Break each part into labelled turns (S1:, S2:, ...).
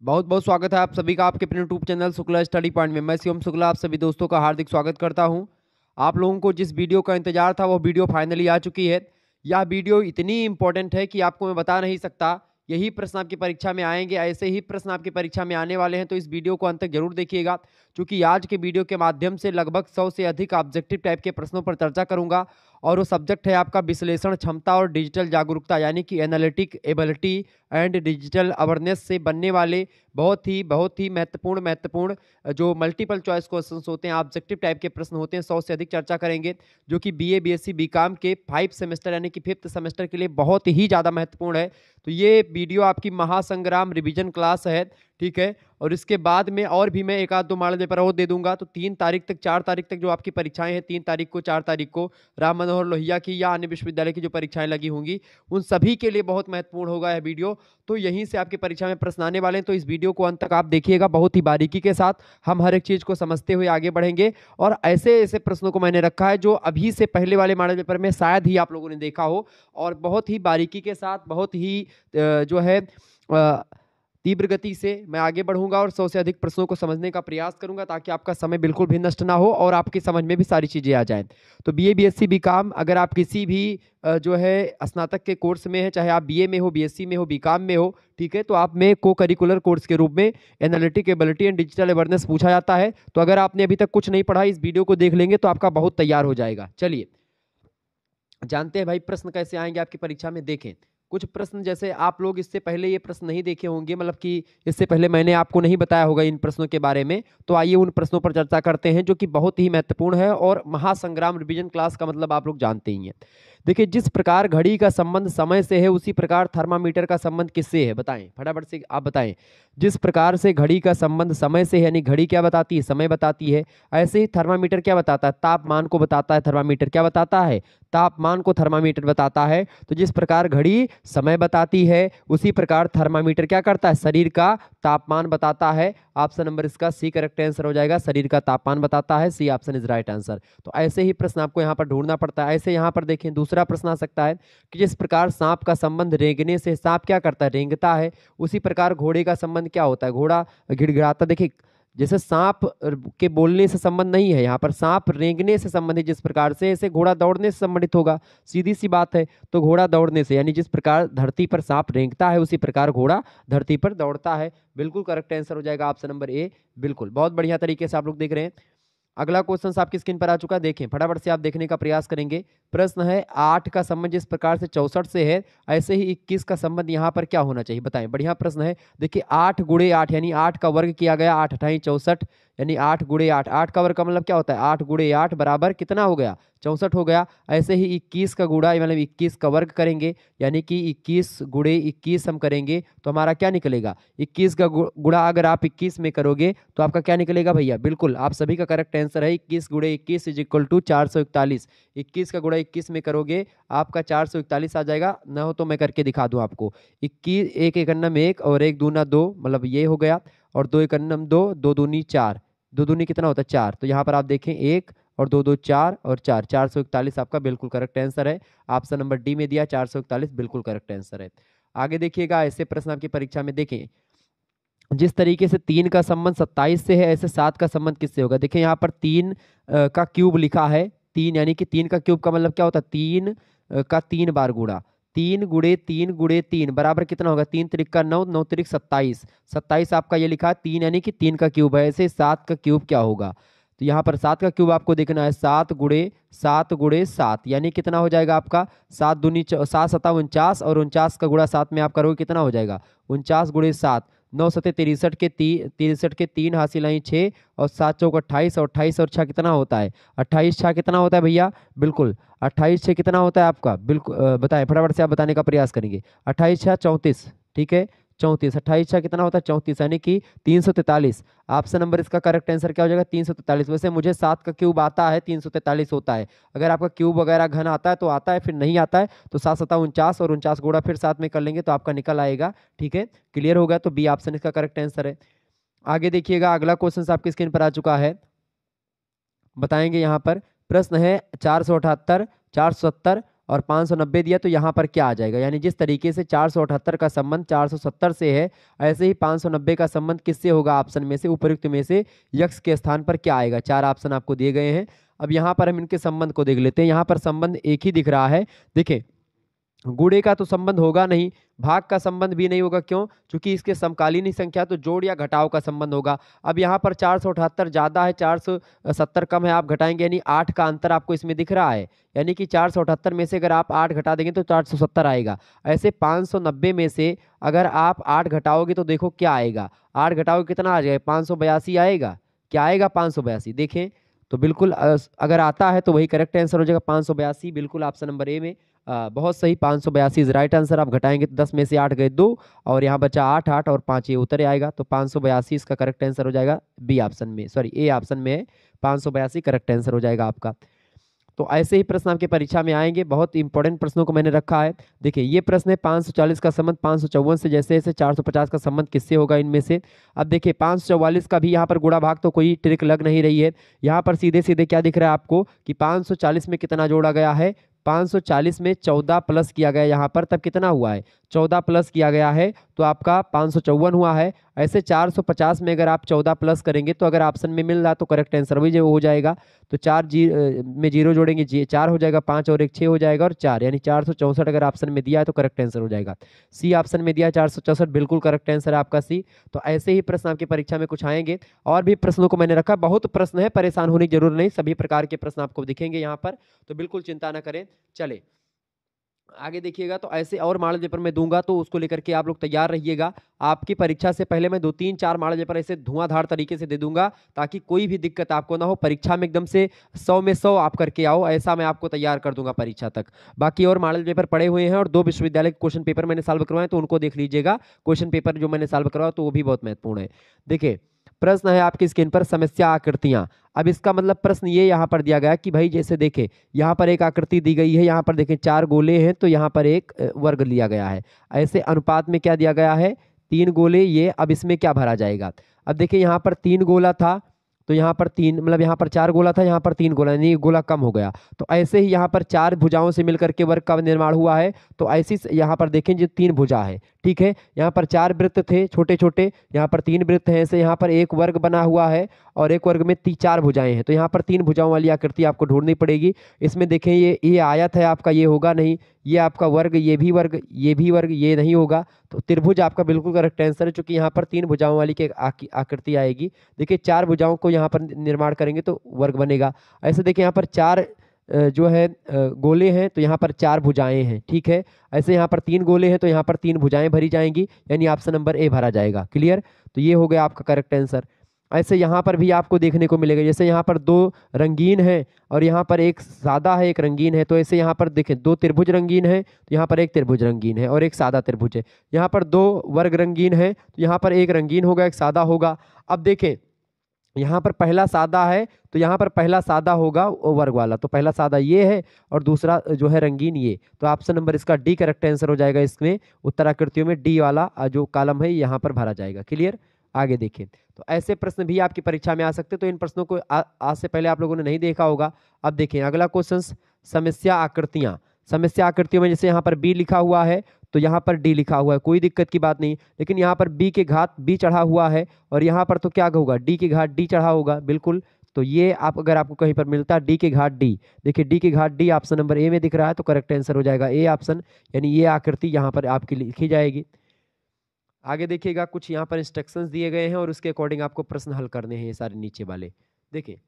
S1: बहुत बहुत स्वागत है आप सभी का आपके अपने YouTube channel Shukla study point में। मैं शिवम शुक्ला आप सभी दोस्तों का हार्दिक स्वागत करता हूं। आप लोगों को जिस वीडियो का इंतजार था वो वीडियो फाइनली आ चुकी है। यह वीडियो इतनी इंपॉर्टेंट है कि आपको मैं बता नहीं सकता। यही प्रश्न आपकी परीक्षा में आएंगे, ऐसे ही प्रश्न आपकी परीक्षा में आने वाले हैं, तो इस वीडियो को अंत तक जरूर देखिएगा, क्योंकि आज के वीडियो के माध्यम से लगभग 100 से अधिक ऑब्जेक्टिव टाइप के प्रश्नों पर चर्चा करूंगा। और वो सब्जेक्ट है आपका विश्लेषण क्षमता और डिजिटल जागरूकता, यानी कि analytic ability and digital awareness से बनने वाले बहुत ही महत्वपूर्ण जो मल्टीपल चॉइस क्वेश्चंस होते हैं, ऑब्जेक्टिव टाइप के प्रश्न होते हैं, 100 से अधिक चर्चा करेंगे, जो कि बीए बीएससी बीकॉम के 5 सेमेस्टर यानी कि 5th सेमेस्टर के लिए बहुत ही ज़्यादा महत्वपूर्ण है। तो ये वीडियो आपकी महासंग्राम रिवीजन क्लास है, ठीक है। और इसके बाद में और भी मैं एक आध दो मॉडल पेपर और दे दूंगा। तो 3 तारीख तक 4 तारीख तक जो आपकी परीक्षाएं हैं, 3 तारीख को 4 तारीख को राम मनोहर लोहिया की या अन्य विश्वविद्यालय की जो परीक्षाएं लगी होंगी, उन सभी के लिए बहुत महत्वपूर्ण होगा यह वीडियो। तो यहीं से आपकी परीक्षा में प्रश्न आने वाले हैं, तो इस वीडियो को अंत तक आप देखिएगा, बहुत ही बारीकी के साथ हम हर एक चीज को समझते हुए आगे बढ़ेंगे। और ऐसे ऐसे प्रश्नों को मैंने रखा है जो अभी से पहले वाले मॉडल पेपर में शायद ही आप लोगों ने देखा हो, और बहुत ही बारीकी के साथ, बहुत ही जो है तीव्र गति से मैं आगे बढ़ूंगा और 100 से अधिक प्रश्नों को समझने का प्रयास करूंगा, ताकि आपका समय बिल्कुल भी नष्ट ना हो और आपकी समझ में भी सारी चीजें आ जाएं। तो बीए बीएससी बीकॉम, अगर आप किसी भी जो है स्नातक के कोर्स में है, चाहे आप बीए में हो, बीएससी में हो, बीकॉम में हो, ठीक है, तो आप में को करिकुलर कोर्स के रूप में analytic ability and digital awareness पूछा जाता है। तो अगर आपने अभी तक कुछ नहीं पढ़ा, इस वीडियो को देख लेंगे तो आपका बहुत तैयार हो जाएगा। चलिए जानते हैं भाई प्रश्न कैसे आएंगे आपकी परीक्षा में। देखें कुछ प्रश्न, जैसे आप लोग इससे पहले ये प्रश्न नहीं देखे होंगे, मतलब कि इससे पहले मैंने आपको नहीं बताया होगा इन प्रश्नों के बारे में। तो आइए उन प्रश्नों पर चर्चा करते हैं जो कि बहुत ही महत्वपूर्ण है, और महासंग्राम रिवीजन क्लास का मतलब आप लोग जानते ही हैं। देखिए, जिस प्रकार घड़ी का संबंध समय से है, उसी प्रकार थर्मामीटर का संबंध किससे है, बताएं फटाफट से आप बताएं। जिस प्रकार से घड़ी का संबंध समय से है, यानी घड़ी क्या बताती है, समय बताती है, ऐसे ही थर्मामीटर क्या बताता है, तापमान को बताता है। थर्मामीटर क्या बताता है, तापमान को थर्मामीटर बताता है। तो जिस प्रकार घड़ी समय बताती है, उसी प्रकार थर्मामीटर क्या करता है, शरीर का तापमान बताता है। ऑप्शन नंबर इसका सी करेक्ट आंसर हो जाएगा, शरीर का तापमान बताता है, C option is right answer. तो ऐसे ही प्रश्न आपको यहाँ पर ढूंढना पड़ता है। ऐसे यहाँ पर देखें दूसरा प्रश्न आ सकता है कि जिस प्रकार सांप का संबंध रेंगने से, सांप क्या करता है, रेंगता है, उसी प्रकार घोड़े का संबंध क्या होता है, घोड़ा गिड़गिड़ाता। देखिए जैसे सांप के बोलने से संबंध नहीं है, यहाँ पर सांप रेंगने से संबंधित जिस प्रकार से, ऐसे घोड़ा दौड़ने से संबंधित होगा, सीधी सी बात है। तो घोड़ा दौड़ने से, यानी जिस प्रकार धरती पर सांप रेंगता है, उसी प्रकार घोड़ा धरती पर दौड़ता है। बिल्कुल करेक्ट आंसर हो जाएगा ऑप्शन नंबर ए। बिल्कुल बहुत बढ़िया तरीके से आप लोग देख रहे हैं। अगला क्वेश्चन आपकी स्क्रीन पर आ चुका है, देखें फटाफट से आप देखने का प्रयास करेंगे। प्रश्न है 8 का संबंध जिस प्रकार से 64 से है, ऐसे ही 21 का संबंध यहाँ पर क्या होना चाहिए, बताएं। बढ़िया प्रश्न है। देखिए 8 गुणे 8 यानी 8 का वर्ग किया गया, 8 अठाई 64, यानी 8 गुणे 8, 8 का वर्ग का मतलब क्या होता है, 8 गुणे 8 बराबर कितना हो गया, 64 हो गया। ऐसे ही 21 का गुणा मतलब 21 का वर्ग करेंगे, यानी कि 21 गुणे 21 हम करेंगे तो हमारा क्या निकलेगा, 21 का गुणा अगर आप 21 में करोगे तो आपका क्या निकलेगा भैया। बिल्कुल आप सभी का करेक्ट आंसर है, 21 गुणे 21 इज इक्वल टू 441। 21 का गुणा 21 में करोगे आपका 441 आ जाएगा। ना हो तो मैं करके दिखा दूं आपको। 21, एक एक अन्नम एक और एक दूना दो, मतलब ये हो गया, और दो एक अन्नम दो, दो दूनी चार, दो दूनी कितना होता है 4। तो यहाँ पर आप देखें 1 और 2 2 4 और 4, 441 आपका बिल्कुल करेक्ट आंसर है। ऑप्शन नंबर डी में दिया 441 बिल्कुल करेक्ट आंसर है। आगे देखिएगा, ऐसे प्रश्न आपकी परीक्षा में देखें। जिस तरीके से 3 का संबंध 27 से है, ऐसे 7 का संबंध किससे होगा। देखिए यहाँ पर 3 का क्यूब लिखा है, 3 यानी कि 3 का क्यूब का मतलब क्या होता है, 3 का 3 बार गुणा, 3 गुणे 3 गुणे 3 बराबर कितना होगा, 3 त्रिक का 9, 9 त्रिक 27, 27 आपका ये लिखा है 3 यानी कि 3 का क्यूब है। ऐसे 7 का क्यूब क्या होगा, तो यहाँ पर 7 का क्यूब आपको देखना है, 7 गुणे 7 यानी कितना हो जाएगा आपका, 7 दूनी 7 सता 49, और 49 का गुणा 7 में आप करोगे कितना हो जाएगा, 49 गुणे 7, 9 सते 63 के 63 के 3 हासिल आई 6, और 7 चौक 28, और 28 और 6 कितना होता है, 28 6 कितना होता है भैया, बिल्कुल 28 6 कितना होता है आपका, बिल्कुल बताएं फटाफट से आप बताने का प्रयास करेंगे। 28 6 34, ठीक है 34, 28 6 कितना होता है 34, यानी कि 343। ऑप्शन नंबर इसका करेक्ट आंसर क्या हो जाएगा, 343। वैसे मुझे 7 का क्यूब आता है, 343 होता है। अगर आपका क्यूब वगैरह घन आता है तो आता है, फिर नहीं आता है तो 7 सता 49, और 49 गुणा फिर 7 में कर लेंगे तो आपका निकल आएगा। ठीक है, क्लियर हो गया, तो बी ऑप्शन इसका करेक्ट आंसर है। आगे देखिएगा, अगला क्वेश्चन आपकी स्क्रीन पर आ चुका है, बताएंगे यहाँ पर। प्रश्न है 478, 470 और 590 दिया, तो यहाँ पर क्या आ जाएगा, यानी जिस तरीके से 478 का संबंध 470 से है, ऐसे ही 590 का संबंध किससे होगा, ऑप्शन में से उपयुक्त में से यक्स के स्थान पर क्या आएगा। 4 ऑप्शन आपको दिए गए हैं। अब यहाँ पर हम इनके संबंध को देख लेते हैं। यहाँ पर संबंध एक ही दिख रहा है। देखिए, गुणे का तो संबंध होगा नहीं, भाग का संबंध भी नहीं होगा। क्यों? क्योंकि इसके समकालीन संख्या, तो जोड़ या घटाव का संबंध होगा। अब यहाँ पर 478 ज्यादा है, 470 कम है, आप घटाएंगे यानी 8 का अंतर आपको इसमें दिख रहा है, यानी कि 478 में से अगर आप 8 घटा देंगे तो 470 आएगा। ऐसे 590 में से अगर आप 8 घटाओगे तो देखो क्या आएगा, 8 घटाओगे कितना आ जाएगा, 582 आएगा। क्या आएगा, 582। देखें तो बिल्कुल अगर आता है तो वही करेक्ट आंसर हो जाएगा, 582 बिल्कुल ऑप्शन नंबर ए में। बहुत सही, 582 इज राइट आंसर। आप घटाएंगे तो 10 में से 8 गए 2 और यहाँ बचा 8, 8 और 5 ये उतर आएगा, तो 582 इसका करेक्ट आंसर हो जाएगा बी ऑप्शन में, सॉरी ए ऑप्शन में है, 582 करेक्ट आंसर हो जाएगा आपका। तो ऐसे ही प्रश्न आपके परीक्षा में आएंगे, बहुत इंपॉर्टेंट प्रश्नों को मैंने रखा है। देखिए ये प्रश्न है 540 का संबंध 554 से, जैसे जैसे 450 का संबंध किससे होगा इनमें से। अब देखिए 544 का भी यहाँ पर गुणा भाग तो कोई ट्रिक लग नहीं रही है। यहाँ पर सीधे सीधे क्या दिख रहा है आपको कि 540 में कितना जोड़ा गया है, 540 में 14 प्लस किया गया यहाँ पर, तब कितना हुआ है, 14 प्लस किया गया है, तो आपका 554 हुआ है। ऐसे 450 में अगर आप 14 प्लस करेंगे तो अगर ऑप्शन में मिल रहा तो करेक्ट आंसर भी जो हो जाएगा। तो 4 में जीरो जोड़ेंगे 4 हो जाएगा, 5 और 1 6 हो जाएगा और 4, यानी 464 अगर ऑप्शन में दिया है तो करेक्ट आंसर हो जाएगा। सी ऑप्शन में दिया 464 बिल्कुल करेक्ट आंसर है आपका सी। तो ऐसे ही प्रश्न आपकी परीक्षा में कुछ आएंगे, और भी प्रश्नों को मैंने रखा, बहुत प्रश्न है, परेशान होने की जरूरत नहीं, सभी प्रकार के प्रश्न आपको दिखेंगे यहाँ पर, तो बिल्कुल चिंता ना करें। चले आगे देखिएगा, तो ऐसे और मॉडल पेपर मैं दूंगा तो उसको लेकर के आप लोग तैयार रहिएगा। आपकी परीक्षा से पहले मैं 2 3 4 मॉडल पेपर ऐसे धुआंधार तरीके से दे दूंगा, ताकि कोई भी दिक्कत आपको ना हो, परीक्षा में एकदम से 100 में 100 आप करके आओ, ऐसा मैं आपको तैयार कर दूंगा परीक्षा तक। बाकी और मॉडल पेपर पड़े हुए हैं और 2 विश्वविद्यालय के क्वेश्चन पेपर मैंने सॉल्व करवाए, तो उनको देख लीजिएगा। क्वेश्चन पेपर जो मैंने सॉल्व करवाया तो वो भी बहुत महत्वपूर्ण है। देखिए प्रश्न है आपकी स्क्रीन पर, समस्या आकृतियां। अब इसका मतलब प्रश्न ये यहाँ पर दिया गया कि भाई जैसे देखें यहाँ पर एक आकृति दी गई है, यहाँ पर देखें 4 गोले हैं, तो यहाँ पर एक वर्ग लिया गया है। ऐसे अनुपात में क्या दिया गया है, 3 गोले, ये अब इसमें क्या भरा जाएगा। अब देखिए यहाँ पर 3 गोला था, तो यहाँ पर 3 मतलब यहाँ पर 4 गोला था, यहाँ पर 3 गोला, यानी गोला कम हो गया। तो ऐसे ही यहाँ पर 4 भुजाओं से मिलकर के वर्ग का निर्माण हुआ है, तो ऐसी यहाँ पर देखें जो 3 भुजा है, ठीक है, यहाँ पर 4 वृत्त थे छोटे छोटे, यहाँ पर 3 वृत्त हैं, ऐसे यहाँ पर एक वर्ग बना हुआ है और एक वर्ग में 4 भुजाएं हैं, तो यहाँ पर 3 भुजाओं वाली आकृति आपको ढूंढनी पड़ेगी। इसमें देखें ये आयत है आपका, ये होगा नहीं, ये आपका वर्ग, ये भी वर्ग, ये भी वर्ग, ये नहीं होगा, तो त्रिभुज आपका बिल्कुल करेक्ट आंसर है, चूंकि यहाँ पर 3 भुजाओं वाली की आकृति आएगी। देखिए 4 भुजाओं को यहाँ पर निर्माण करेंगे तो वर्ग बनेगा। ऐसे देखिए यहाँ पर 4 जो है गोले हैं, तो यहाँ पर 4 भुजाएं हैं, ठीक है। ऐसे यहाँ पर 3 गोले हैं, तो यहाँ पर 3 भुजाएं भरी जाएंगी, यानी ऑप्शन नंबर ए भरा जाएगा। क्लियर, तो ये हो गया आपका करेक्ट आंसर। ऐसे यहाँ पर भी आपको देखने को मिलेगा, जैसे यहाँ पर 2 रंगीन है और यहाँ पर एक सादा है एक रंगीन है, तो ऐसे यहाँ पर देखें 2 त्रिभुज रंगीन है, तो यहाँ पर एक त्रिभुज रंगीन है और एक सादा त्रिभुज है। यहाँ पर 2 वर्ग रंगीन है, तो यहाँ पर एक रंगीन होगा एक सादा होगा। अब देखें यहाँ पर पहला सादा है, तो यहाँ पर पहला सादा होगा वो वर्ग वाला, तो पहला सादा ये है और दूसरा जो है रंगीन ये, तो ऑप्शन नंबर इसका डी करेक्ट आंसर हो जाएगा। इसमें उत्तराकृतियों में डी वाला जो कॉलम है यहाँ पर भरा जाएगा। क्लियर, आगे देखिए, तो ऐसे प्रश्न भी आपकी परीक्षा में आ सकते हैं, तो इन प्रश्नों को आज से पहले आप लोगों ने नहीं देखा होगा। अब देखिए अगला क्वेश्चन, समस्या आकृतियां। समस्या आकृतियों में जैसे यहाँ पर बी लिखा हुआ है, तो यहाँ पर डी लिखा हुआ है, कोई दिक्कत की बात नहीं, लेकिन यहाँ पर बी के घात बी चढ़ा हुआ है और यहाँ पर तो क्या होगा, डी के घात डी चढ़ा होगा, बिल्कुल। तो ये आप अगर आपको कहीं पर मिलता है डी के घात डी, देखिए डी के घात डी ऑप्शन नंबर ए में दिख रहा है, तो करेक्ट आंसर हो जाएगा ए ऑप्शन, यानी ये आकृति यहाँ पर आपकी लिखी जाएगी। आगे देखिएगा, कुछ यहाँ पर इंस्ट्रक्शंस दिए गए हैं और उसके अकॉर्डिंग आपको प्रश्न हल करने हैं, ये सारे नीचे वाले। देखिए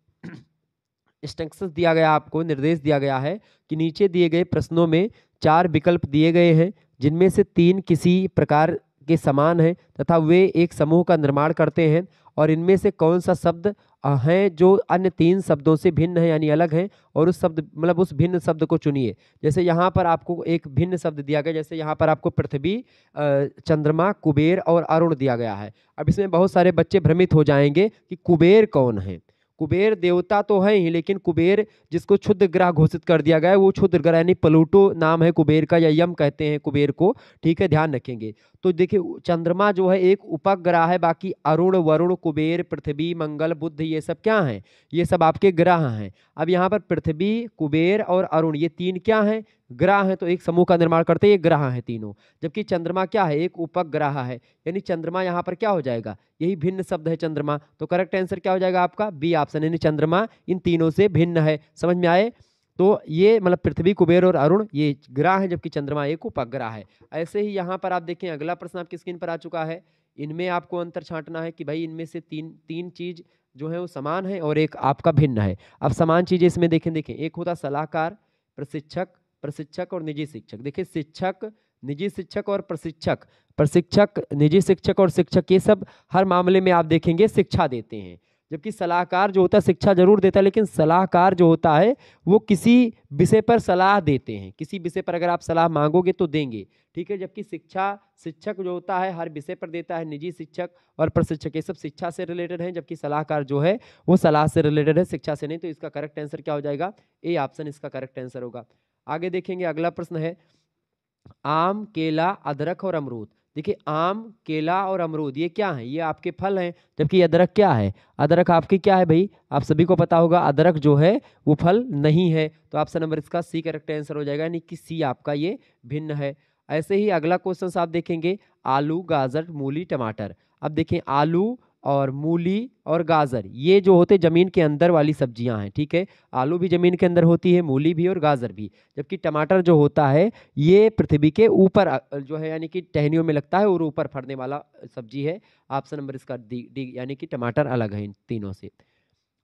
S1: इंस्ट्रक्शंस दिया गया, आपको निर्देश दिया गया है कि नीचे दिए गए प्रश्नों में 4 विकल्प दिए गए हैं, जिनमें से 3 किसी प्रकार के समान हैं तथा वे एक समूह का निर्माण करते हैं, और इनमें से कौन सा शब्द है जो अन्य 3 शब्दों से भिन्न है यानी अलग है, और उस शब्द मतलब उस भिन्न शब्द को चुनिए। जैसे यहाँ पर आपको एक भिन्न शब्द दिया गया, जैसे यहाँ पर आपको पृथ्वी, चंद्रमा, कुबेर और अरुण दिया गया है। अब इसमें बहुत सारे बच्चे भ्रमित हो जाएंगे कि कुबेर कौन है। कुबेर देवता तो है ही, लेकिन कुबेर जिसको क्षुद्र ग्रह घोषित कर दिया गया है, वो क्षुद्र ग्रह यानी प्लूटो नाम है कुबेर का, या यम कहते हैं कुबेर को, ठीक है, ध्यान रखेंगे। तो देखिए चंद्रमा जो है एक उपग्रह है, बाकी अरुण, वरुण, कुबेर, पृथ्वी, मंगल, बुध, ये सब क्या हैं, ये सब आपके ग्रह हैं। अब यहाँ पर पृथ्वी, कुबेर और अरुण ये 3 क्या हैं, ग्रह हैं तो एक समूह का निर्माण करते हैं, ये ग्रह हैं तीनों। जबकि चंद्रमा क्या है, एक उपग्रह है, यानी चंद्रमा यहाँ पर क्या हो जाएगा, यही भिन्न शब्द है चंद्रमा, तो करेक्ट आंसर क्या हो जाएगा आपका बी ऑप्शन, यानी चंद्रमा इन तीनों से भिन्न है। समझ में आए? तो ये मतलब पृथ्वी, कुबेर और अरुण ये ग्रह है, जबकि चंद्रमा एक उपग्रह है। ऐसे ही यहाँ पर आप देखें, अगला प्रश्न आपकी स्क्रीन पर आ चुका है। इनमें आपको अंतर छांटना है कि भाई इनमें से तीन चीज जो है वो समान है और एक आपका भिन्न है। अब समान चीजें इसमें देखें, एक होता सलाहकार, प्रशिक्षक और निजी शिक्षक। देखिए शिक्षक, निजी शिक्षक और प्रशिक्षक, निजी शिक्षक और शिक्षक, ये सब हर मामले में आप देखेंगे शिक्षा देते हैं। जबकि सलाहकार जो होता है शिक्षा जरूर देता है, लेकिन सलाहकार जो होता है वो किसी विषय पर सलाह देते हैं, किसी विषय पर अगर आप सलाह मांगोगे तो देंगे, ठीक है। जबकि शिक्षक जो होता है हर विषय पर देता है। निजी शिक्षक और प्रशिक्षक ये सब शिक्षा से रिलेटेड हैं, जबकि सलाहकार जो है वो सलाह से रिलेटेड है, शिक्षा से नहीं। तो इसका करेक्ट आंसर क्या हो जाएगा, ए ऑप्शन इसका करेक्ट आंसर होगा। आगे देखेंगे, अगला प्रश्न है आम, केला, अदरक और अमरूद। देखिए आम, केला और अमरूद ये क्या है, ये आपके फल हैं। जबकि अदरक क्या है, अदरक आपकी क्या है भाई, आप सभी को पता होगा अदरक जो है वो फल नहीं है। तो ऑप्शन नंबर इसका सी करेक्ट आंसर हो जाएगा, यानी कि सी आपका ये भिन्न है। ऐसे ही अगला क्वेश्चन आप देखेंगे, आलू, गाजर, मूली, टमाटर। अब देखें आलू और मूली और गाजर ये जो होते जमीन के अंदर वाली सब्जियां हैं, ठीक है। आलू भी जमीन के अंदर होती है, मूली भी और गाजर भी। जबकि टमाटर जो होता है ये पृथ्वी के ऊपर जो है, यानी कि टहनियों में लगता है और ऊपर फरने वाला सब्जी है। ऑप्शन नंबर इसका डी, यानी कि टमाटर अलग है इन तीनों से।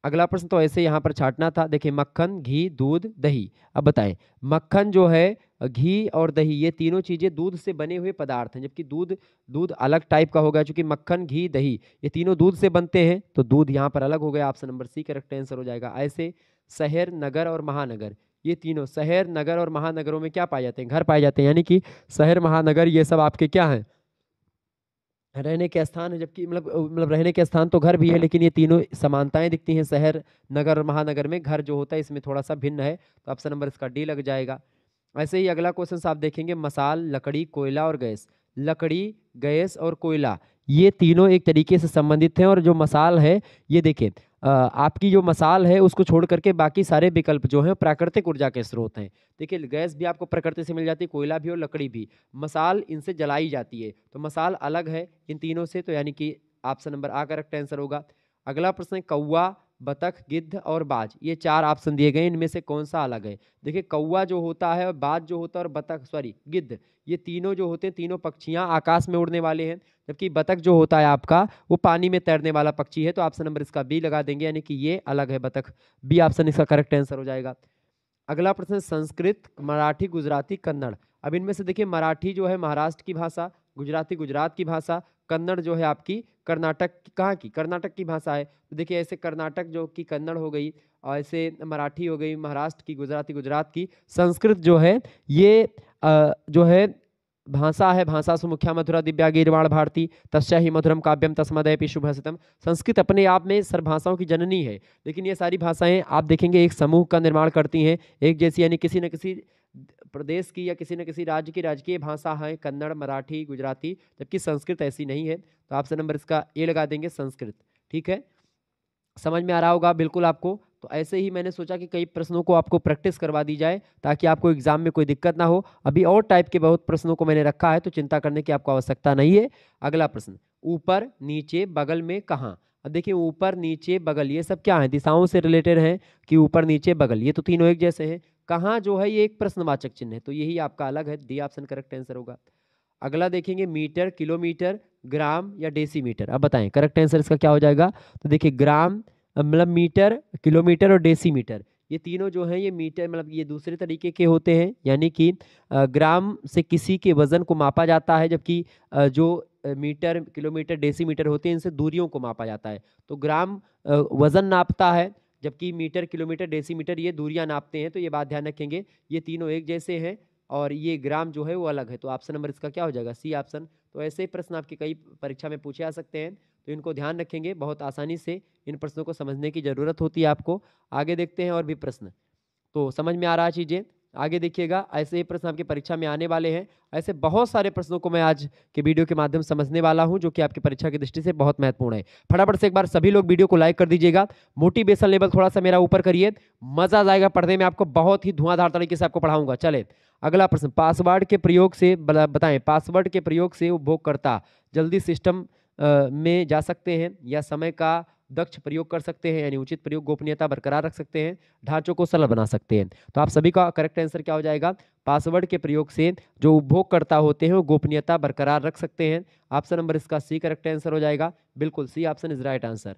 S1: अगला प्रश्न तो ऐसे यहाँ पर छाटना था। देखिए मक्खन, घी, दूध, दही। अब बताएं, मक्खन जो है, घी और दही ये तीनों चीजें दूध से बने हुए पदार्थ हैं। जबकि दूध अलग टाइप का होगा, क्योंकि मक्खन, घी, दही ये तीनों दूध से बनते हैं, तो दूध यहाँ पर अलग हो गया। Option number C correct answer हो जाएगा। ऐसे शहर, नगर और महानगर ये तीनों, शहर, नगर और महानगरों में क्या पाए जाते हैं, घर पाए जाते हैं। यानी कि शहर, महानगर ये सब आपके क्या हैं, रहने के स्थान है। जबकि मतलब रहने के स्थान तो घर भी है, लेकिन ये तीनों समानताएं दिखती हैं। शहर, नगर और महानगर में घर जो होता है इसमें थोड़ा सा भिन्न है, तो ऑप्शन नंबर इसका डी लग जाएगा। ऐसे ही अगला क्वेश्चन आप देखेंगे, मसाल, लकड़ी, कोयला और गैस। लकड़ी, गैस और कोयला ये तीनों एक तरीके से संबंधित हैं। और जो मसाल है ये देखिए, आपकी जो मसाल है उसको छोड़ करके बाकी सारे विकल्प जो हैं प्राकृतिक ऊर्जा के स्रोत हैं। देखिए गैस भी आपको प्रकृति से मिल जाती है, कोयला भी और लकड़ी भी। मसाल इनसे जलाई जाती है, तो मसाल अलग है इन तीनों से, तो यानी कि ऑप्शन नंबर आ करेक्ट आंसर होगा। अगला प्रश्न है कौवा, बतख, गिद्ध और बाज। ये चार ऑप्शन दिए गए, इनमें से कौन सा अलग है। देखिए कौवा जो होता है और बाज जो होता है और बतख सॉरी गिद्ध, ये तीनों जो होते हैं तीनों पक्षियां आकाश में उड़ने वाले हैं। जबकि बतख जो होता है आपका वो पानी में तैरने वाला पक्षी है। तो ऑप्शन नंबर इसका बी लगा देंगे, यानी कि ये अलग है बतख। बी ऑप्शन इसका करेक्ट आंसर हो जाएगा। अगला प्रश्न, संस्कृत, मराठी, गुजराती, कन्नड़। अब इनमें से देखिए मराठी जो है महाराष्ट्र की भाषा, गुजराती गुजरात की भाषा, कन्नड़ जो है आपकी कर्नाटक कहाँ की, कर्नाटक की भाषा है। तो देखिए ऐसे कर्नाटक जो कि कन्नड़ हो गई, और ऐसे मराठी हो गई महाराष्ट्र की, गुजराती गुजरात की। संस्कृत जो है ये जो है भाषा है, भाषा सुमुख्या मधुरा दिव्या गीर्वाण भारती तस्या ही मधुरम काव्यम तस्मदयपि शुभसितम। संस्कृत अपने आप में सर्व भाषाओं की जननी है, लेकिन ये सारी भाषाएं आप देखेंगे एक समूह का निर्माण करती हैं, एक जैसी, यानी किसी न किसी प्रदेश की या किसी न किसी राज्य की राजकीय भाषा है कन्नड़, मराठी, गुजराती। जबकि संस्कृत ऐसी नहीं है, तो ऑप्शन नंबर इसका ए लगा देंगे संस्कृत। ठीक है, समझ में आ रहा होगा बिल्कुल आपको। तो ऐसे ही मैंने सोचा कि कई प्रश्नों को आपको प्रैक्टिस करवा दी जाए, ताकि आपको एग्जाम में कोई दिक्कत ना हो। अभी और टाइप के बहुत प्रश्नों को मैंने रखा है, तो चिंता करने की आपको आवश्यकता नहीं है। अगला प्रश्न, ऊपर, नीचे, बगल में, कहाँ। अब देखिए ऊपर, नीचे, बगल ये सब क्या है, दिशाओं से रिलेटेड है कि ऊपर, नीचे, बगल ये तो तीनों एक जैसे हैं। कहाँ जो है ये एक प्रश्नवाचक चिन्ह है, तो यही आपका अलग है। डी ऑप्शन करेक्ट आंसर होगा। अगला देखेंगे, मीटर, किलोमीटर, ग्राम या डेसीमीटर। अब बताएं करेक्ट आंसर इसका क्या हो जाएगा। तो देखिए ग्राम मतलब मीटर, किलोमीटर और डेसीमीटर ये तीनों जो हैं ये मीटर मतलब ये दूसरे तरीके के होते हैं। यानी कि ग्राम से किसी के वजन को मापा जाता है, जबकि जो मीटर, किलोमीटर, डेसीमीटर होते हैं इनसे दूरियों को मापा जाता है। तो ग्राम वजन नापता है, जबकि मीटर, किलोमीटर, डेसीमीटर ये दूरियां नापते हैं। तो ये बात ध्यान रखेंगे, ये तीनों एक जैसे हैं और ये ग्राम जो है वो अलग है। तो ऑप्शन नंबर इसका क्या हो जाएगा, सी ऑप्शन। तो ऐसे ही प्रश्न आपके कई परीक्षा में पूछे जा सकते हैं, तो इनको ध्यान रखेंगे। बहुत आसानी से इन प्रश्नों को समझने की जरूरत होती है आपको। आगे देखते हैं और भी प्रश्न, तो समझ में आ रहा है चीजें। आगे देखिएगा, ऐसे ही प्रश्न आपकी परीक्षा में आने वाले हैं। ऐसे बहुत सारे प्रश्नों को मैं आज के वीडियो के माध्यम से समझने वाला हूं, जो कि आपकी परीक्षा की दृष्टि से बहुत महत्वपूर्ण है। फटाफट से एक बार सभी लोग वीडियो को लाइक कर दीजिएगा, मोटिवेशन लेवल थोड़ा सा मेरा ऊपर करिए, मजा आ जाएगा पढ़ने में, आपको बहुत ही धुआंधार तरीके से आपको पढ़ाऊंगा। चले अगला प्रश्न, पासवर्ड के प्रयोग से बताएं, पासवर्ड के प्रयोग से उपभोगकर्ता जल्दी सिस्टम में जा सकते हैं या समय का दक्ष प्रयोग कर सकते हैं, यानी उचित प्रयोग, गोपनीयता बरकरार रख सकते हैं, ढांचों को सरल बना सकते हैं। तो आप सभी का करेक्ट आंसर क्या हो जाएगा? पासवर्ड के प्रयोग से जो उपभोगकर्ता होते हैं वो गोपनीयता बरकरार रख सकते हैं। ऑप्शन नंबर इसका सी करेक्ट आंसर हो जाएगा। बिल्कुल C option is right answer.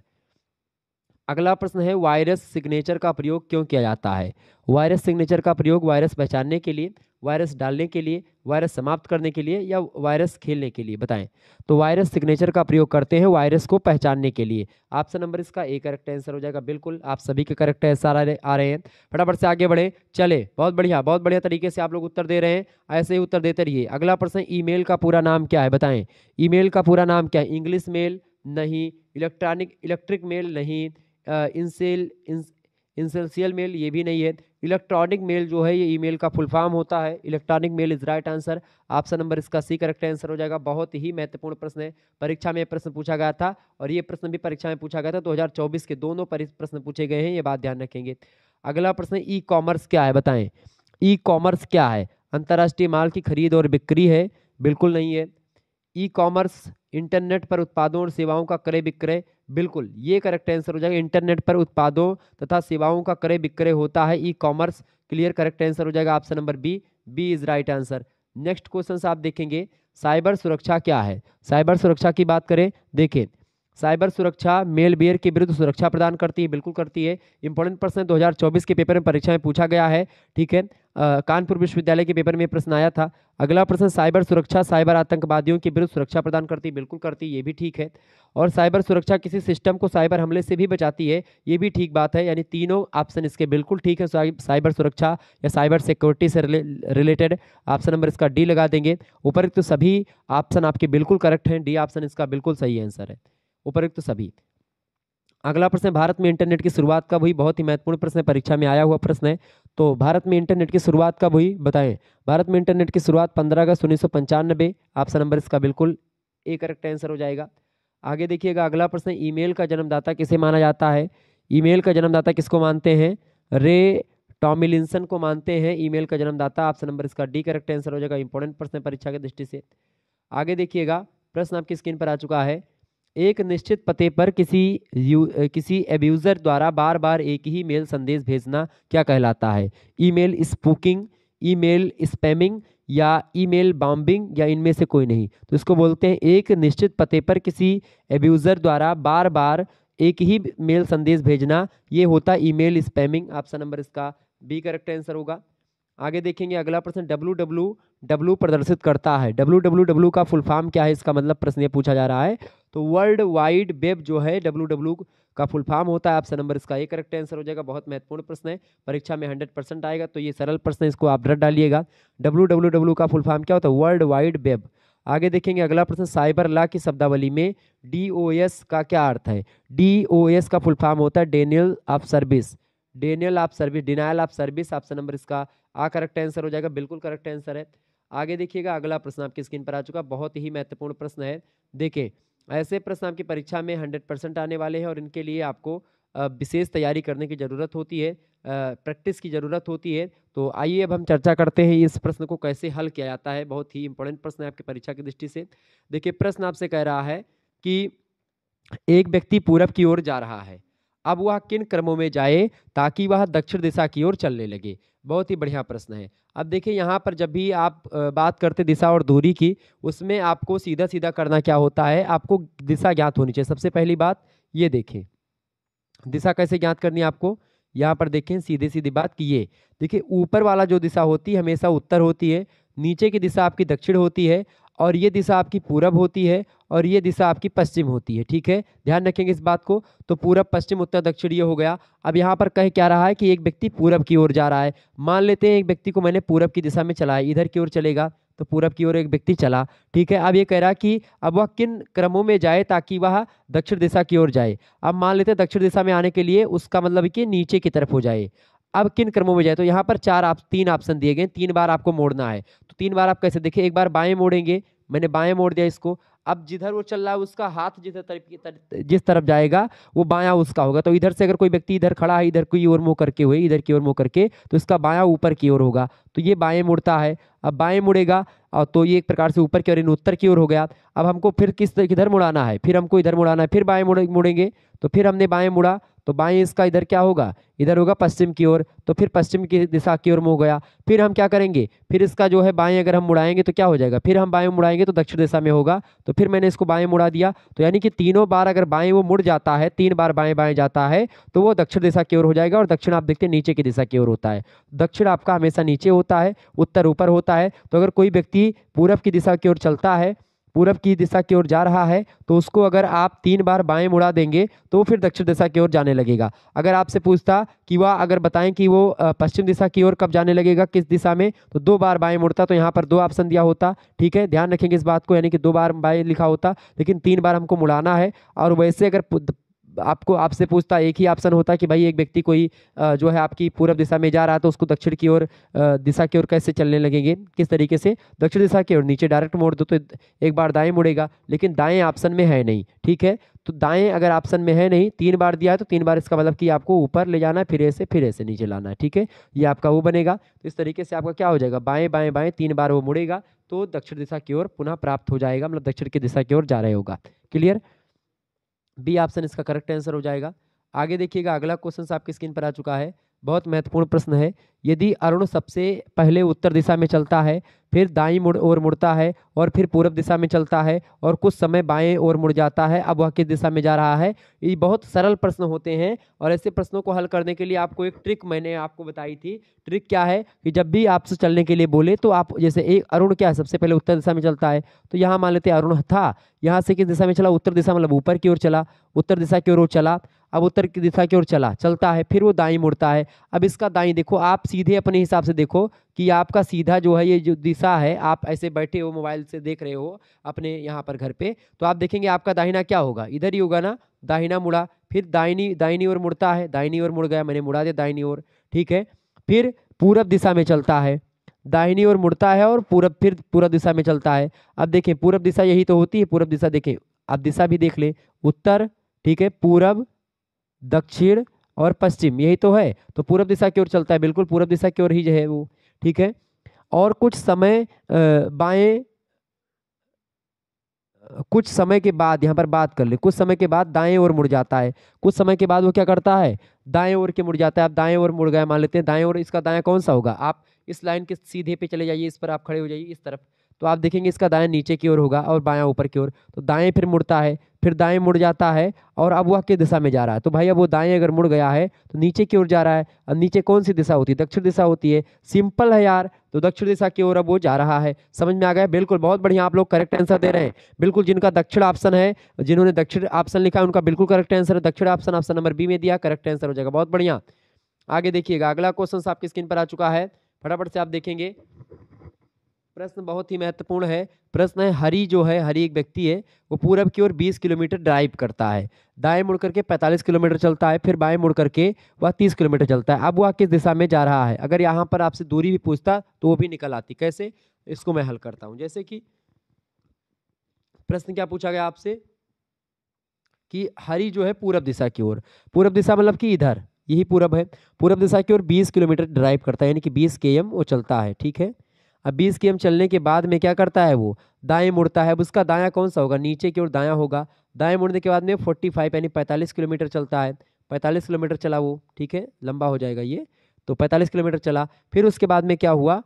S1: अगला प्रश्न है, वायरस सिग्नेचर का प्रयोग क्यों किया जाता है? वायरस सिग्नेचर का प्रयोग वायरस पहचानने के लिए, वायरस डालने के लिए, वायरस समाप्त करने के लिए या वायरस खेलने के लिए, बताएं। तो वायरस सिग्नेचर का प्रयोग करते हैं वायरस को पहचानने के लिए। ऑप्शन नंबर इसका ए करेक्ट आंसर हो जाएगा। बिल्कुल आप सभी के करेक्ट आंसर आ रहे हैं। फटाफट से आगे बढ़े, चले, बहुत बढ़िया तरीके से आप लोग उत्तर दे रहे हैं, ऐसे ही उत्तर देते रहिए। अगला प्रश्न, ईमेल का पूरा नाम क्या है? बताएं, ईमेल का पूरा नाम क्या है? इंग्लिश मेल नहीं, इलेक्ट्रिक मेल नहीं, इंसेंशियल मेल ये भी नहीं है, इलेक्ट्रॉनिक मेल जो है ये ईमेल का फुल फॉर्म होता है। Electronic mail is right answer. Option number इसका सी करेक्ट आंसर हो जाएगा। बहुत ही महत्वपूर्ण प्रश्न है, परीक्षा में प्रश्न पूछा गया था और ये प्रश्न भी परीक्षा में पूछा गया था। 2024 के दोनों प्रश्न पूछे गए हैं, ये बात ध्यान रखेंगे। अगला प्रश्न, ई कॉमर्स क्या है? बताएं, ई कॉमर्स क्या है? अंतर्राष्ट्रीय माल की खरीद और बिक्री है? बिल्कुल नहीं है। ई कॉमर्स इंटरनेट पर उत्पादों और सेवाओं का क्रय विक्रय? बिल्कुल, ये करेक्ट आंसर हो जाएगा। इंटरनेट पर उत्पादों तथा सेवाओं का क्रय विक्रय होता है ecommerce. Clear, correct answer हो जाएगा option number B. B is right answer. Next question आप देखेंगे, साइबर सुरक्षा क्या है? साइबर सुरक्षा की बात करें, देखें, साइबर सुरक्षा मेलवेयर के विरुद्ध सुरक्षा प्रदान करती है? बिल्कुल करती है। इंपॉर्टेंट प्रश्न 2024 के पेपर में परीक्षा में पूछा गया है, ठीक है। कानपुर विश्वविद्यालय के पेपर में प्रश्न आया था। अगला प्रश्न, साइबर सुरक्षा साइबर आतंकवादियों के विरुद्ध सुरक्षा प्रदान करती है? बिल्कुल करती है, ये भी ठीक है। और साइबर सुरक्षा किसी सिस्टम को साइबर हमले से भी बचाती है? ये भी ठीक बात है, यानी तीनों ऑप्शन इसके बिल्कुल ठीक है। साइबर सुरक्षा या साइबर सिक्योरिटी से रिलेटेड ऑप्शन नंबर इसका डी लगा देंगे। उपरोक्त तो सभी ऑप्शन आपके बिल्कुल करेक्ट हैं, डी ऑप्शन इसका बिल्कुल सही आंसर है, उपरोक्त तो सभी। अगला प्रश्न, भारत में इंटरनेट की शुरुआत कब हुई? बहुत ही महत्वपूर्ण प्रश्न है, परीक्षा में आया हुआ प्रश्न है। तो भारत में इंटरनेट की शुरुआत कब हुई? बताएं। भारत में इंटरनेट की शुरुआत 15 अगस्त 1995। ऑप्शन नंबर इसका बिल्कुल ए करेक्ट आंसर हो जाएगा। आगे देखिएगा, अगला प्रश्न, ईमेल का जन्मदाता किसे माना जाता है? ईमेल का जन्मदाता किसको मानते हैं? रे टॉमिलिंसन को मानते हैं ईमेल का जन्मदाता। ऑप्शन नंबर इसका डी करेक्ट आंसर हो जाएगा। इंपॉर्टेंट प्रश्न है परीक्षा की दृष्टि से। आगे देखिएगा, प्रश्न आपकी स्क्रीन पर आ चुका है, एक निश्चित पते पर किसी एब्यूजर द्वारा बार बार एक ही मेल संदेश भेजना क्या कहलाता है? ईमेल स्पूकिंग, ईमेल स्पैमिंग या ईमेल बॉम्बिंग या इनमें से कोई नहीं? तो इसको बोलते हैं, एक निश्चित पते पर किसी एब्यूजर द्वारा बार बार एक ही मेल संदेश भेजना, ये होता है ईमेल स्पैमिंग। ऑप्शन नंबर इसका बी करेक्ट आंसर होगा। आगे देखेंगे, अगला प्रश्न, www प्रदर्शित करता है? www का फुल फॉर्म क्या है? इसका मतलब प्रश्न ये पूछा जा रहा है। तो वर्ल्ड वाइड वेब जो है www का फुल फॉर्म होता है। ऑप्शन नंबर इसका एक करेक्ट आंसर हो जाएगा। बहुत महत्वपूर्ण प्रश्न है, परीक्षा में 100% आएगा, तो ये सरल प्रश्न है, इसको आप रट डालिएगा। www का फुल फॉर्म क्या होता है? World wide web. आगे देखेंगे, अगला प्रश्न, साइबर लॉ की शब्दावली में DOS का क्या अर्थ है? DOS का फुल फॉर्म होता है denial of service. Denial of service. Option number इसका आ करेक्ट आंसर हो जाएगा। बिल्कुल करेक्ट आंसर है। आगे देखिएगा, अगला प्रश्न आपकी स्क्रीन पर आ चुका, बहुत ही महत्वपूर्ण प्रश्न है। देखिए, ऐसे प्रश्न आपकी परीक्षा में 100% आने वाले हैं और इनके लिए आपको विशेष तैयारी करने की ज़रूरत होती है, प्रैक्टिस की ज़रूरत होती है। तो आइए अब हम चर्चा करते हैं इस प्रश्न को कैसे हल किया जाता है। बहुत ही इंपॉर्टेंट प्रश्न है आपकी परीक्षा की दृष्टि से। देखिए, प्रश्न आपसे कह रहा है कि एक व्यक्ति पूरब की ओर जा रहा है, अब वह किन क्रमों में जाए ताकि वह दक्षिण दिशा की ओर चलने लगे? बहुत ही बढ़िया प्रश्न है। अब देखिए, यहाँ पर जब भी आप बात करते दिशा और दूरी की, उसमें आपको सीधा सीधा करना क्या होता है, आपको दिशा ज्ञात होनी चाहिए। सबसे पहली बात ये देखें, दिशा कैसे ज्ञात करनी है आपको, यहाँ पर देखें, सीधे सीधी बात की ये देखिए, ऊपर वाला जो दिशा होती है हमेशा उत्तर होती है, नीचे की दिशा आपकी दक्षिण होती है, और ये दिशा आपकी पूरब होती है, और ये दिशा आपकी पश्चिम होती है। ठीक है, ध्यान रखेंगे इस बात को। तो पूरब, पश्चिम, उत्तर, दक्षिण ये हो गया। अब यहाँ पर कह क्या रहा है कि एक व्यक्ति पूरब की ओर जा रहा है। मान लेते हैं एक व्यक्ति को मैंने पूरब की दिशा में चलाया, इधर की ओर चलेगा, तो पूरब की ओर एक व्यक्ति चला। ठीक है, अब ये कह रहा कि अब वह किन क्रमों में जाए ताकि वह दक्षिण दिशा की ओर जाए। अब मान लेते हैं दक्षिण दिशा में आने के लिए उसका मतलब कि नीचे की तरफ हो जाए। अब किन क्रमों में जाए, तो यहाँ पर तीन ऑप्शन दिए गए, 3 बार आपको मोड़ना है। तो 3 बार आप कैसे देखिए, एक बार बाएं मोड़ेंगे, मैंने बाएं मोड़ दिया इसको। अब जिधर वो चल रहा है उसका हाथ जिस तरफ जाएगा वो बायां उसका होगा। तो इधर से अगर कोई व्यक्ति इधर खड़ा है, इधर की ओर मुंह करके हुए, इधर की ओर मुंह करके, तो इसका बायां ऊपर की ओर होगा। तो ये बाएं मुड़ता है। अब बाएं मुड़ेगा और तो ये एक प्रकार से ऊपर की ओर, उत्तर की ओर हो गया। अब हमको फिर किधर मुड़ाना है, फिर हमको इधर मुड़ाना है, फिर बाएं मुड़ेंगे। तो फिर हमने बाएं मुड़ा, तो बाएं इसका इधर क्या होगा, इधर होगा पश्चिम की ओर। तो फिर पश्चिम की दिशा की ओर मुड़ गया। फिर हम क्या करेंगे, फिर इसका जो है बाएं अगर हम मुड़ाएंगे तो क्या हो जाएगा, फिर हम बाएं मुड़ाएंगे तो दक्षिण दिशा में होगा। तो फिर मैंने इसको बाएं मुड़ा दिया। तो यानी कि तीनों बार अगर बाएं वो मुड़ जाता है, 3 बार बाएं बाएं जाता है, तो वो दक्षिण दिशा की ओर हो जाएगा। और दक्षिण आप देखते हैं नीचे की दिशा की ओर होता है। दक्षिण आपका हमेशा नीचे होता है, उत्तर ऊपर होता है। तो अगर कोई व्यक्ति पूरब की दिशा की ओर चलता है, पूरब की दिशा की ओर जा रहा है, तो उसको अगर आप 3 बार बाएं मुड़ा देंगे तो फिर दक्षिण दिशा की ओर जाने लगेगा। अगर आपसे पूछता कि वह अगर बताएं कि वो पश्चिम दिशा की ओर कब जाने लगेगा, किस दिशा में, तो 2 बार बाएं मुड़ता, तो यहाँ पर 2 ऑप्शन दिया होता। ठीक है, ध्यान रखेंगे इस बात को, यानी कि 2 बार बाएं लिखा होता, लेकिन 3 बार हमको मुड़ाना है। और वैसे अगर आपसे पूछता, एक ही ऑप्शन होता कि भाई एक व्यक्ति कोई जो है आपकी पूरब दिशा में जा रहा है, तो उसको दक्षिण की ओर दिशा की ओर कैसे चलने लगेंगे, किस तरीके से, दक्षिण दिशा की ओर नीचे डायरेक्ट मोड़ दो तो एक बार दाएं मुड़ेगा। लेकिन दाएं ऑप्शन में है नहीं। ठीक है, तो दाएं अगर ऑप्शन में है नहीं, 3 बार दिया है, तो 3 बार इसका मतलब कि आपको ऊपर ले जाना है, फिर ऐसे नीचे लाना है। ठीक है, ये आपका वो बनेगा। तो इस तरीके से आपका क्या हो जाएगा, बाएं बाएं बाएं 3 बार वो मुड़ेगा तो दक्षिण दिशा की ओर पुनः प्राप्त हो जाएगा, मतलब दक्षिण की दिशा की ओर जा रहे होगा। क्लियर, बी ऑप्शन इसका करेक्ट आंसर हो जाएगा। आगे देखिएगा, अगला क्वेश्चन आपकी स्क्रीन पर आ चुका है, बहुत महत्वपूर्ण प्रश्न है। यदि अरुण सबसे पहले उत्तर दिशा में चलता है, फिर दाईं ओर मुड़ता है और फिर पूरब दिशा में चलता है और कुछ समय बाएं ओर मुड़ जाता है, अब वह किस दिशा में जा रहा है। ये बहुत सरल प्रश्न होते हैं और ऐसे प्रश्नों को हल करने के लिए आपको एक ट्रिक मैंने आपको बताई थी। ट्रिक क्या है कि जब भी आपसे चलने के लिए बोले तो आप जैसे एक अरुण क्या है सबसे पहले उत्तर दिशा में चलता है, तो यहाँ मान लेते हैं अरुण था, यहाँ से किस दिशा में चला, उत्तर दिशा, मतलब ऊपर की ओर चला, उत्तर दिशा की ओर चला। अब उत्तर की दिशा की ओर चलता है, फिर वो दाईं मुड़ता है। अब इसका दाईं देखो, आप सीधे अपने हिसाब से देखो कि आपका सीधा जो है ये जो दिशा है, आप ऐसे बैठे हो मोबाइल से देख रहे हो अपने यहाँ पर घर पे, तो आप देखेंगे आपका दाहिना क्या होगा, इधर ही होगा ना, दाहिना मुड़ा, फिर दाहिनी ओर मुड़ता है, दाहिनी ओर मुड़ गया, मैंने मुड़ा दिया दाहिनी ओर। ठीक है, फिर पूरब दिशा में चलता है, दाहिनी ओर मुड़ता है और फिर पूरब दिशा में चलता है। अब देखें पूरब दिशा यही तो होती है, पूरब दिशा देखें, आप दिशा भी देख ले, उत्तर, ठीक है, पूरब, दक्षिण और पश्चिम, यही तो है। तो पूरब दिशा की ओर चलता है, बिल्कुल पूरब दिशा की ओर ही जो है वो। ठीक है, और कुछ समय के बाद, यहाँ पर बात कर ले, कुछ समय के बाद दाएं ओर मुड़ जाता है। कुछ समय के बाद वो क्या करता है, दाएं ओर के मुड़ जाता है। अब दाएं ओर मुड़ गया, मान लेते हैं दाएं ओर, इसका दाएं कौन सा होगा, आप इस लाइन के सीधे पे चले जाइए, इस पर आप खड़े हो जाइए इस तरफ, तो आप देखेंगे इसका दाएं नीचे की ओर होगा और बायां ऊपर की ओर। तो दाएं फिर मुड़ता है, फिर दाएं मुड़ जाता है और अब वह किस दिशा में जा रहा है, तो भाई अब वो दाएं अगर मुड़ गया है तो नीचे की ओर जा रहा है। और नीचे कौन सी दिशा होती है, दक्षिण दिशा होती है, सिंपल है यार। तो दक्षिण दिशा की ओर अब वो जा रहा है। समझ में आ गया, बिल्कुल, बहुत बढ़िया, आप लोग करेक्ट आंसर दे रहे हैं। बिल्कुल, जिनका दक्षिण ऑप्शन है, जिन्होंने दक्षिण ऑप्शन लिखा है उनका बिल्कुल करेक्ट आंसर है। दक्षिण ऑप्शन नंबर बी में दिया, करेक्ट आंसर हो जाएगा, बहुत बढ़िया। आगे देखिएगा, अगला क्वेश्चन आपकी स्क्रीन पर आ चुका है, फटाफट से आप देखेंगे। प्रश्न बहुत ही महत्वपूर्ण है। प्रश्न है, हरी जो है, हरी एक व्यक्ति है, वो पूरब की ओर 20 किलोमीटर ड्राइव करता है, दाएं मुड़ करके 45 किलोमीटर चलता है, फिर बाएं मुड़ करके वह 30 किलोमीटर चलता है। अब वह किस दिशा में जा रहा है। अगर यहाँ पर आपसे दूरी भी पूछता तो वो भी निकल आती। कैसे, इसको मैं हल करता हूँ। जैसे कि प्रश्न क्या पूछा गया आपसे कि हरी जो है पूरब दिशा की ओर, पूरब दिशा मतलब कि इधर, यही पूरब है, पूरब दिशा की ओर 20 किलोमीटर ड्राइव करता है, यानी कि 20 km वो चलता है। ठीक है, अब 20 km चलने के बाद में क्या करता है, वो दाएं मुड़ता है। अब उसका दायां कौन सा होगा, नीचे की ओर दायां होगा। दाएं मुड़ने के बाद में 45 यानी 45 किलोमीटर चलता है, 45 किलोमीटर चला वो। ठीक है, लंबा हो जाएगा ये, तो 45 किलोमीटर चला। फिर उसके बाद में क्या हुआ,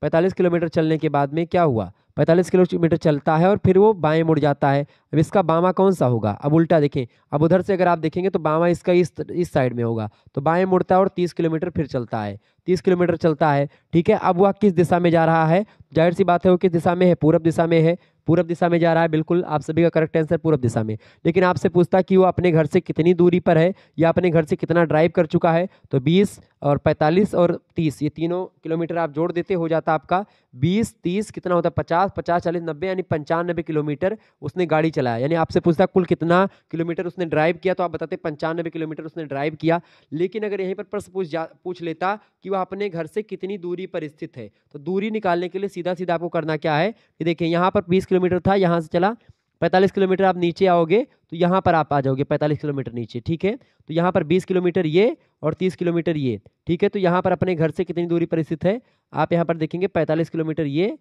S1: 45 किलोमीटर चलने के बाद में क्या हुआ, 45 किलोमीटर चलता है और फिर वो बाएं मुड़ जाता है। अब इसका बामा कौन सा होगा, अब उल्टा देखें, अब उधर से अगर आप देखेंगे तो बामा इसका इस साइड में होगा, तो बाएं मुड़ता है और 30 किलोमीटर फिर चलता है, 30 किलोमीटर चलता है। ठीक है, अब वह किस दिशा में जा रहा है, जाहिर सी बात है वो किस दिशा में है, पूरब दिशा में है, पूरब दिशा में जा रहा है। बिल्कुल, आप सभी का करेक्ट आंसर पूरब दिशा में। लेकिन आपसे पूछता कि वो अपने घर से कितनी दूरी पर है या अपने घर से कितना ड्राइव कर चुका है, तो 20 और 45 और 30, ये तीनों किलोमीटर आप जोड़ देते, हो जाता आपका 20 30 कितना होता है 50 50 40 90 यानी 95 किलोमीटर उसने गाड़ी चलाया। यानी आपसे पूछता है कुल कितना किलोमीटर उसने ड्राइव किया, तो आप बताते 95 किलोमीटर उसने ड्राइव किया। लेकिन अगर यहीं पर प्रश्न पूछ लेता कि वह अपने घर से कितनी दूरी पर स्थित है, तो दूरी निकालने के लिए सीधा सीधा आपको करना क्या है कि देखिए यहाँ पर 20 किलोमीटर था, यहाँ से चला 45 किलोमीटर, आप नीचे आओगे तो यहाँ पर आप आ जाओगे 45 किलोमीटर नीचे, ठीक है। तो यहाँ पर 20 किलोमीटर ये और 30 किलोमीटर ये, ठीक है। तो यहाँ पर अपने घर से कितनी दूरी पर स्थित है, आप यहाँ पर देखेंगे 45 किलोमीटर ये,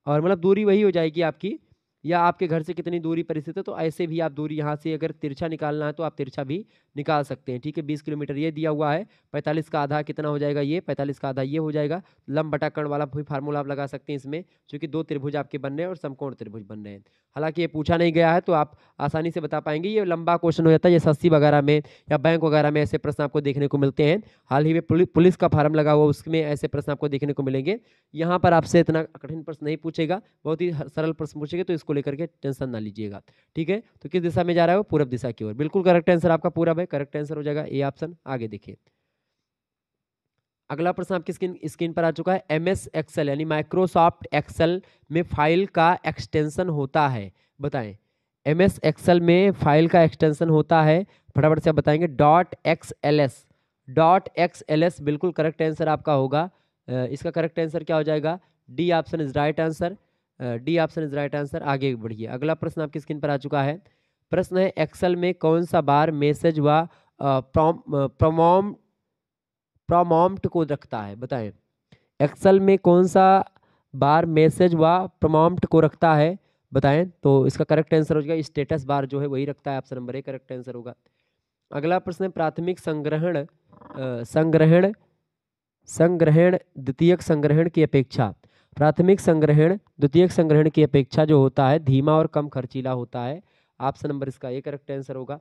S1: और मतलब दूरी वही हो जाएगी आपकी, या आपके घर से कितनी दूरी पर स्थित है। तो ऐसे भी आप दूरी यहाँ से अगर तिरछा निकालना है तो आप तिरछा भी निकाल सकते हैं, ठीक है। 20 किलोमीटर ये दिया हुआ है, 45 का आधा कितना हो जाएगा ये, 45 का आधा ये हो जाएगा। लंब बटा कर्ण वाला भी फार्मूला आप लगा सकते हैं इसमें, क्योंकि दो त्रिभुज आपके बन रहे हैं और समकोण त्रिभुज बन रहे हैं। हालांकि ये पूछा नहीं गया है तो आप आसानी से बता पाएंगे, ये लंबा क्वेश्चन हो जाता है, ये एसएससी वगैरह में या बैंक वगैरह में ऐसे प्रश्न आपको देखने को मिलते हैं। हाल ही में पुलिस का फार्म लगा हुआ, उसमें ऐसे प्रश्न आपको देखने को मिलेंगे। यहाँ पर आपसे इतना कठिन प्रश्न नहीं पूछेगा, बहुत ही सरल प्रश्न पूछेगा, तो इसको लेकर के टेंशन ना लीजिएगा, ठीक है। तो किस दिशा में जा रहा है वो, पूर्व दिशा की ओर। बिल्कुल करेक्ट आंसर आपका पूरब है, करेक्ट आंसर हो जाएगा ए ऑप्शन। आगे देखिए अगला प्रश्न आपकी स्क्रीन पर आ चुका है। एमएस एक्सेल यानी माइक्रोसॉफ्ट एक्सेल में फाइल का एक्सटेंशन होता है, बताएं। एमएस एक्सेल में फाइल का एक्सटेंशन होता है, फटाफट से आप बताएंगे। .xls, .xls बिल्कुल करेक्ट आंसर आपका होगा। इसका करेक्ट आंसर क्या हो जाएगा, D option is right answer, D option is right answer. आगे बढ़िए, अगला प्रश्न आपकी स्क्रीन पर आ चुका है। प्रश्न है एक्सेल में कौन सा बार मैसेज व प्रॉम्प्ट को रखता है, बताएं। एक्सेल में कौन सा बार मैसेज व प्रॉम्प्ट को रखता है, बताएं। तो इसका करेक्ट आंसर हो जाएगा स्टेटस बार जो है वही रखता है, option number A correct answer होगा। अगला प्रश्न है प्राथमिक संग्रहण संग्रहण द्वितीयक संग्रहण की अपेक्षा, प्राथमिक संग्रहण द्वितीयक संग्रहण की अपेक्षा जो होता है धीमा और कम खर्चीला होता है, ऑप्शन नंबर इसका ए करेक्ट आंसर होगा।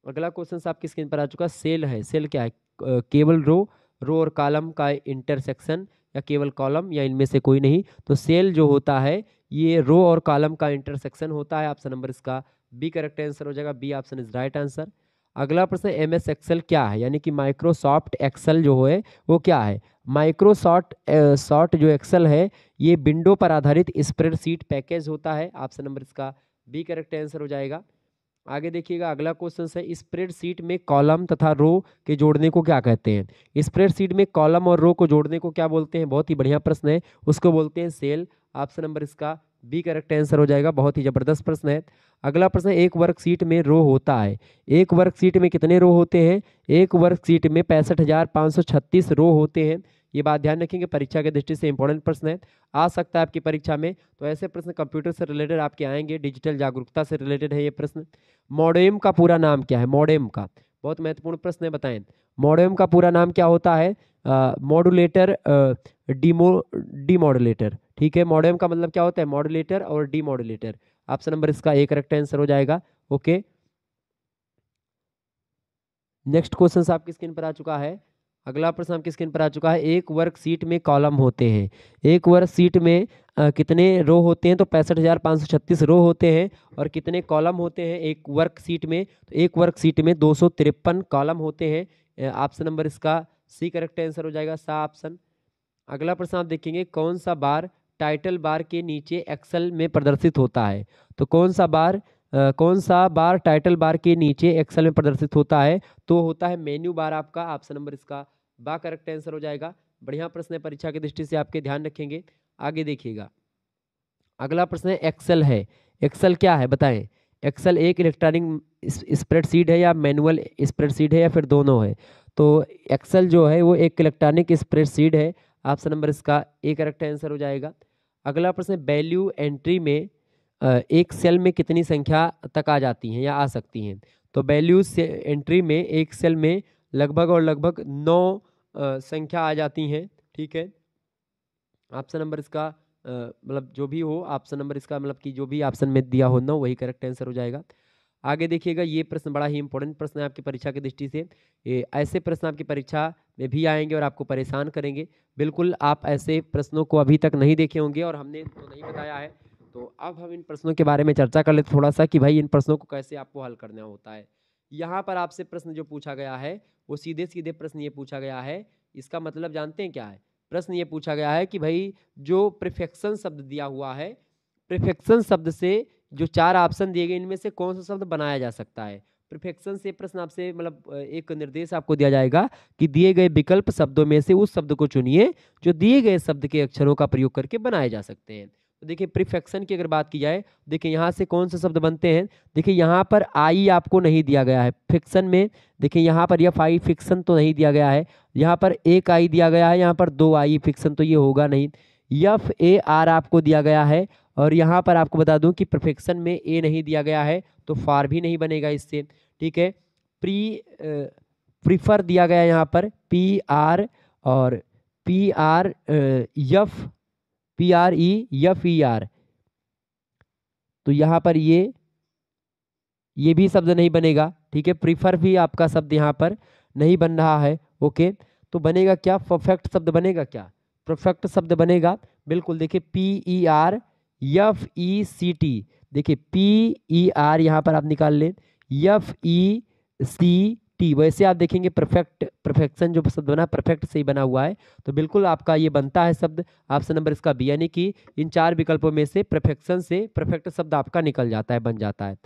S1: अगला क्वेश्चन आपकी स्क्रीन पर आ चुका, सेल है। सेल क्या है, केवल रो और कॉलम का इंटरसेक्शन, या केवल कॉलम, या इनमें से कोई नहीं। तो सेल जो होता है ये रो और कॉलम का इंटरसेक्शन होता है, ऑप्शन नंबर इसका बी करेक्ट आंसर हो जाएगा, B option is right answer. अगला प्रश्न एमएस एक्सेल क्या है, यानी कि माइक्रोसॉफ्ट एक्सेल जो है वो क्या है। माइक्रोसॉफ्ट जो एक्सेल है ये विंडो पर आधारित स्प्रेडशीट पैकेज होता है, ऑप्शन नंबर इसका बी करेक्ट आंसर हो जाएगा। आगे देखिएगा अगला क्वेश्चन है, स्प्रेडशीट में कॉलम तथा रो के जोड़ने को क्या कहते हैं। स्प्रेडशीट में कॉलम और रो को जोड़ने को क्या बोलते हैं, बहुत ही बढ़िया प्रश्न है, उसको बोलते हैं सेल, ऑप्शन नंबर इसका बी करेक्ट आंसर हो जाएगा। बहुत ही जबरदस्त प्रश्न है। अगला प्रश्न, एक वर्कशीट में रो होता है, एक वर्कशीट में कितने रो होते हैं, एक वर्कशीट में 65,536 रो होते हैं। ये बात ध्यान रखेंगे, परीक्षा की दृष्टि से इंपॉर्टेंट प्रश्न है, आ सकता है आपकी परीक्षा में। तो ऐसे प्रश्न कंप्यूटर से रिलेटेड आपके आएंगे, डिजिटल जागरूकता से रिलेटेड है ये प्रश्न। मॉडेम का पूरा नाम क्या है, मॉडेम का बहुत महत्वपूर्ण प्रश्न है, बताएं। मॉडेम का पूरा नाम क्या होता है, मॉड्यूलेटर डीमॉड्यूलेटर, ठीक है। मॉडेम का मतलब क्या होता है, मॉड्यूलेटर और डीमॉड्यूलेटर, ऑप्शन नंबर इसका एक करेक्ट आंसर हो जाएगा। ओके, नेक्स्ट क्वेश्चन आपकी स्क्रीन पर आ चुका है। अगला प्रश्न आपकी स्क्रीन पर आ चुका है, एक वर्कशीट में कॉलम होते हैं, एक वर्कशीट में कितने रो होते हैं, तो 65,536 रो होते हैं। और कितने कॉलम होते हैं एक वर्कशीट में, तो एक वर्कशीट में 253 कॉलम होते हैं, ऑप्शन नंबर इसका सी करेक्ट आंसर हो जाएगा, सा ऑप्शन। अगला प्रश्न आप देखेंगे, कौन सा बार टाइटल बार के नीचे एक्सेल में प्रदर्शित होता है। तो कौन सा बार टाइटल बार के नीचे एक्सेल में प्रदर्शित होता है, तो होता है मेन्यू बार आपका, ऑप्शन नंबर इसका बा करेक्ट आंसर हो जाएगा। बढ़िया प्रश्न है, परीक्षा की दृष्टि से आपके ध्यान रखेंगे। आगे देखिएगा अगला प्रश्न है, एक्सेल है। एक्सेल क्या है बताएं। एक्सेल एक इलेक्ट्रॉनिक स्प्रेडशीट है या मैनुअल स्प्रेडशीट है या फिर दोनों है। तो एक्सेल जो है वो एक इलेक्ट्रॉनिक स्प्रेडशीट है, ऑप्शन नंबर इसका ए करेक्ट आंसर हो जाएगा। अगला प्रश्न, वैल्यू एंट्री में एक सेल में कितनी संख्या तक आ जाती हैं या आ सकती हैं। तो वैल्यू एंट्री में एक सेल में लगभग 9 संख्या आ जाती हैं, ठीक है। ऑप्शन नंबर इसका मतलब जो भी हो, ऑप्शन नंबर इसका मतलब कि जो भी ऑप्शन में दिया हो 9 वही करेक्ट आंसर हो जाएगा। आगे देखिएगा, ये प्रश्न बड़ा ही इंपॉर्टेंट प्रश्न है आपकी परीक्षा की दृष्टि से। ऐसे प्रश्न आपकी परीक्षा में भी आएंगे और आपको परेशान करेंगे। बिल्कुल आप ऐसे प्रश्नों को अभी तक नहीं देखे होंगे और हमने तो नहीं बताया है। तो अब हम इन प्रश्नों के बारे में चर्चा कर लेते थोड़ा सा कि भाई इन प्रश्नों को कैसे आपको हल करना होता है। यहाँ पर आपसे प्रश्न जो पूछा गया है वो सीधे सीधे प्रश्न ये पूछा गया है, इसका मतलब जानते हैं क्या है। प्रश्न ये पूछा गया है कि भाई जो प्रीफिक्सन शब्द दिया हुआ है, प्रीफिक्सन शब्द से जो 4 ऑप्शन दिए गए इनमें से कौन सा शब्द बनाया जा सकता है। प्रीफिक्सन से प्रश्न आपसे मतलब एक निर्देश आपको दिया जाएगा कि दिए गए विकल्प शब्दों में से उस शब्द को चुनिए जो दिए गए शब्द के अक्षरों का प्रयोग करके बनाए जा सकते हैं। तो देखिए प्रीफिक्सन की अगर बात की जाए, देखिए यहाँ से कौन से शब्द बनते हैं। देखिए यहाँ पर आई आपको नहीं दिया गया है फिक्सन में, देखिए यहाँ पर यह आई फिक्सन तो नहीं दिया गया है, यहाँ पर एक आई दिया गया है, यहाँ पर 2 आई फिक्सन तो ये होगा नहीं। एफ ए आर आपको दिया गया है और यहाँ पर आपको बता दूं कि प्रीफिक्सन में ए नहीं दिया गया है तो फार भी नहीं बनेगा इससे, ठीक है। प्रीफर दिया गया है यहाँ पर पी आर और P R F P R E F E R, तो यहाँ पर ये भी शब्द नहीं बनेगा, ठीक है। प्रीफर भी आपका शब्द यहाँ पर नहीं बन रहा है, ओके। तो बनेगा क्या, परफेक्ट शब्द बनेगा क्या, परफेक्ट शब्द बनेगा बिल्कुल। देखिए P E R F E C T, देखिए पी ई आर यहाँ पर आप निकाल लें, एफ ई सी टी, वैसे आप देखेंगे परफेक्शन जो शब्द बना परफेक्ट से ही बना हुआ है, तो बिल्कुल आपका ये बनता है शब्द ऑप्शन नंबर इसका बी, यानी कि इन 4 विकल्पों में से परफेक्शन से परफेक्ट शब्द आपका निकल जाता है, बन जाता है।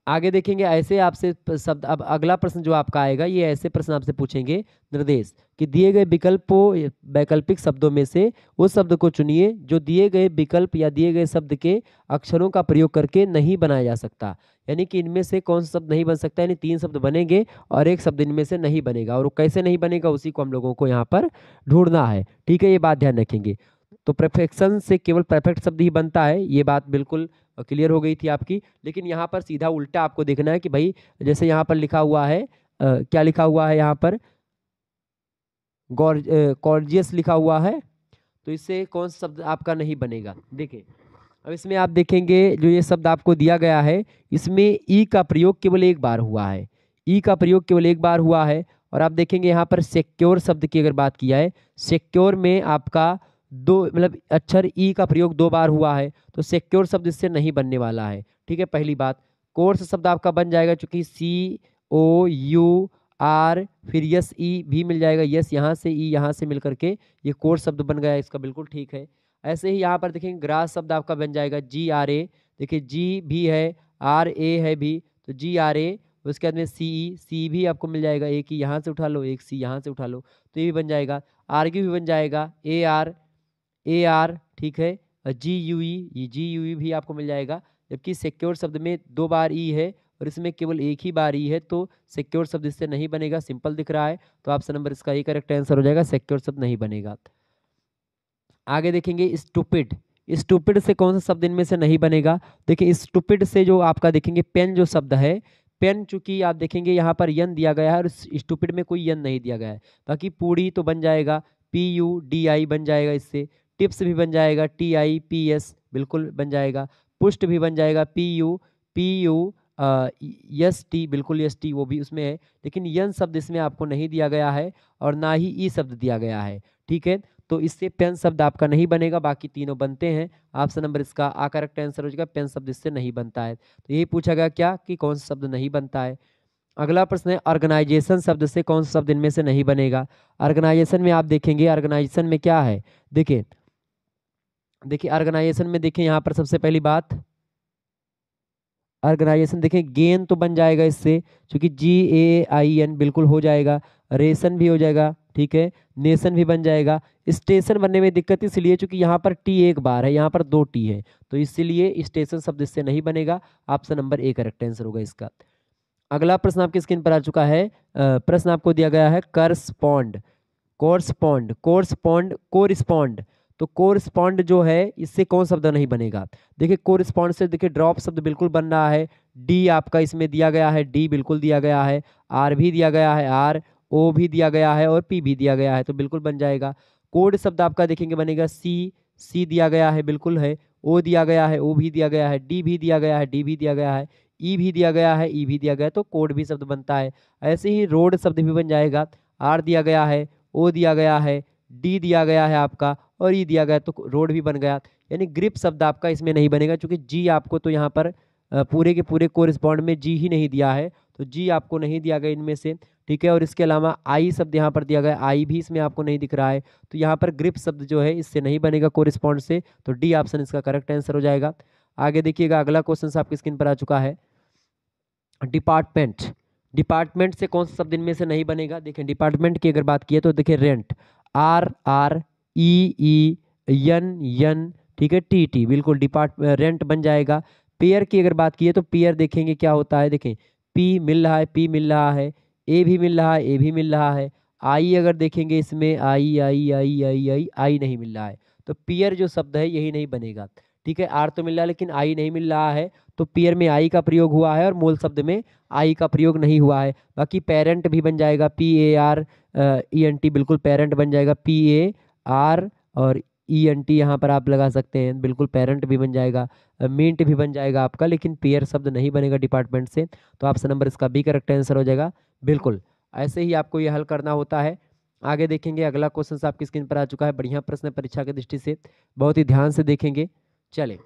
S1: आगे देखेंगे ऐसे आपसे शब्द, अब अगला प्रश्न जो आपका आएगा ये ऐसे प्रश्न आपसे पूछेंगे निर्देश कि दिए गए विकल्पों वैकल्पिक शब्दों में से उस शब्द को चुनिए जो दिए गए विकल्प या दिए गए शब्द के अक्षरों का प्रयोग करके नहीं बनाया जा सकता। यानी कि इनमें से कौन सा शब्द नहीं बन सकता, यानी 3 शब्द बनेंगे और एक शब्द इनमें से नहीं बनेगा, और वो कैसे नहीं बनेगा उसी को हम लोगों को यहाँ पर ढूंढना है, ठीक है। ये बात ध्यान रखेंगे। तो परफेक्शन से केवल परफेक्ट शब्द ही बनता है, ये बात बिल्कुल क्लियर हो गई थी आपकी। लेकिन यहाँ पर सीधा उल्टा आपको देखना है कि भाई जैसे यहाँ पर लिखा हुआ है क्या लिखा हुआ है यहाँ पर गॉर्जियस लिखा हुआ है, तो इससे कौन सा शब्द आपका नहीं बनेगा। देखिए अब इसमें आप देखेंगे जो ये शब्द आपको दिया गया है इसमें ई का प्रयोग केवल एक बार हुआ है, ई का प्रयोग केवल एक बार हुआ है। और आप देखेंगे यहाँ पर सिक्योर शब्द की अगर बात की जाए, सिक्योर में आपका 2 मतलब अक्षर ई का प्रयोग 2 बार हुआ है, तो सिक्योर शब्द इससे नहीं बनने वाला है, ठीक है। पहली बात, कोर्स शब्द आपका बन जाएगा चूंकि सी ओ यू आर फिर यस ई भी मिल जाएगा, यस यहाँ से ई यहाँ से मिल करके ये कोर्स शब्द बन गया, इसका बिल्कुल ठीक है। ऐसे ही यहाँ पर देखेंगे ग्रास शब्द आपका बन जाएगा जी आर ए, देखिए जी भी है आर ए है भी, तो जी आर ए, उसके बाद में सी भी आपको मिल जाएगा, एक ही यहाँ से उठा लो एक सी यहाँ से उठा लो तो ये भी बन जाएगा, आर्ग्यू भी बन जाएगा ए आर, ठीक है। जी यू ई भी आपको मिल जाएगा, जबकि सिक्योर शब्द में 2 बार ई है और इसमें केवल एक ही बार ई है, तो सिक्योर शब्द इससे नहीं बनेगा, सिंपल दिख रहा है, तो ऑप्शन नंबर इसका ये करेक्ट आंसर हो जाएगा, सिक्योर शब्द नहीं बनेगा। आगे देखेंगे स्टूपिड, स्टूपिड से कौन सा शब्द इनमें से नहीं बनेगा। देखिए स्टूपिड से जो आपका देखेंगे पेन जो शब्द है, पेन चूंकि आप देखेंगे यहाँ पर यन दिया गया है और स्टूपिड में कोई यन नहीं दिया गया है, बाकी पूड़ी तो बन जाएगा PUDI बन जाएगा, इससे टिप्स भी बन जाएगा TIPS बिल्कुल बन जाएगा, पुष्ट भी बन जाएगा PUST बिल्कुल ST वो भी उसमें है, लेकिन यन शब्द इसमें आपको नहीं दिया गया है और ना ही ई शब्द दिया गया है, ठीक है। तो इससे पेन शब्द आपका नहीं बनेगा, बाकी तीनों बनते हैं, ऑप्शन नंबर इसका आ करेक्ट आंसर हो जाएगा, पेन शब्द इससे नहीं बनता है। तो यही पूछा गया क्या कि कौन सा शब्द नहीं बनता है। अगला प्रश्न है ऑर्गेनाइजेशन शब्द से कौन सा शब्द इनमें से नहीं बनेगा। ऑर्गेनाइजेशन में आप देखेंगे ऑर्गेनाइजेशन में क्या है, देखिए ऑर्गेनाइजेशन में देखिए यहाँ पर सबसे पहली बात ऑर्गेनाइजेशन देखें गेन तो बन जाएगा इससे, क्योंकि GAIN बिल्कुल हो जाएगा, रेशन भी हो जाएगा, ठीक है, नेशन भी बन जाएगा। स्टेशन बनने में दिक्कत इसलिए क्योंकि यहाँ पर टी एक बार है, यहाँ पर 2 टी है, तो इसलिए स्टेशन शब्द इससे नहीं बनेगा, option number A correct answer होगा इसका। अगला प्रश्न आपकी स्क्रीन पर आ चुका है, प्रश्न आपको दिया गया है करस्पॉन्ड, कोरिस्पॉन्ड, तो कोरिस्पॉन्ड जो है इससे कौन शब्द नहीं बनेगा। देखिए कोरिस्पॉन्ड से देखिए ड्रॉप शब्द बिल्कुल बन रहा है, डी आपका इसमें दिया गया है, डी बिल्कुल दिया गया है, आर भी दिया गया है, आर ओ भी दिया गया है और पी भी दिया गया है, तो बिल्कुल बन जाएगा। कोड शब्द आपका देखेंगे बनेगा सी दिया गया है बिल्कुल है, ओ दिया गया है, ओ भी दिया गया है, डी भी दिया गया है, डी भी दिया गया है, ई भी दिया गया है, ई भी दिया गया है, तो कोड भी शब्द बनता है। ऐसे ही रोड शब्द भी बन जाएगा, आर दिया गया है, ओ दिया गया है, डी दिया गया है आपका और ई दिया गया, तो रोड भी बन गया। यानी ग्रिप शब्द आपका इसमें नहीं बनेगा, क्योंकि जी आपको तो यहाँ पर पूरे के पूरे कोरिस्पॉन्ड में जी ही नहीं दिया है, तो जी आपको नहीं दिया गया इनमें से, ठीक है। और इसके अलावा आई शब्द यहाँ पर दिया गया, आई भी इसमें आपको नहीं दिख रहा है, तो यहाँ पर ग्रिप शब्द जो है इससे नहीं बनेगा कोरिस्पॉन्ड से, तो डी ऑप्शन इसका करेक्ट आंसर हो जाएगा। आगे देखिएगा, अगला क्वेश्चन आपकी स्क्रीन पर आ चुका है। डिपार्टमेंट, डिपार्टमेंट से कौन सा शब्द इनमें से नहीं बनेगा? देखिए डिपार्टमेंट की अगर बात की तो देखिए rent, R R E E N N, ठीक है, टी टी, बिल्कुल रेंट बन जाएगा। पेयर की अगर बात की तो पेयर देखेंगे क्या होता है, देखें पी मिल रहा है, पी मिल रहा है, ए भी मिल रहा है, ए भी मिल रहा है। आई अगर देखेंगे इसमें आई आई आई आई आई आई नहीं मिल रहा है, तो पेयर जो शब्द है यही नहीं बनेगा, ठीक है। आर तो मिल रहा है लेकिन आई नहीं मिल रहा है, तो पेयर में आई का प्रयोग हुआ है और मूल शब्द में आई का प्रयोग नहीं हुआ है। बाकी पेरेंट भी बन जाएगा, P A R E N T, बिल्कुल पेरेंट बन जाएगा, पी ए आर और ई एन टी यहाँ पर आप लगा सकते हैं, बिल्कुल पेरेंट भी बन जाएगा, मींट भी बन जाएगा आपका, लेकिन पेयर शब्द नहीं बनेगा डिपार्टमेंट से, तो ऑप्शन नंबर इसका बी करेक्ट आंसर हो जाएगा। बिल्कुल ऐसे ही आपको ये हल करना होता है। आगे देखेंगे, अगला क्वेश्चन आपकी स्क्रीन पर आ चुका है, बढ़िया प्रश्न परीक्षा की दृष्टि से, बहुत ही ध्यान से देखेंगे। चले,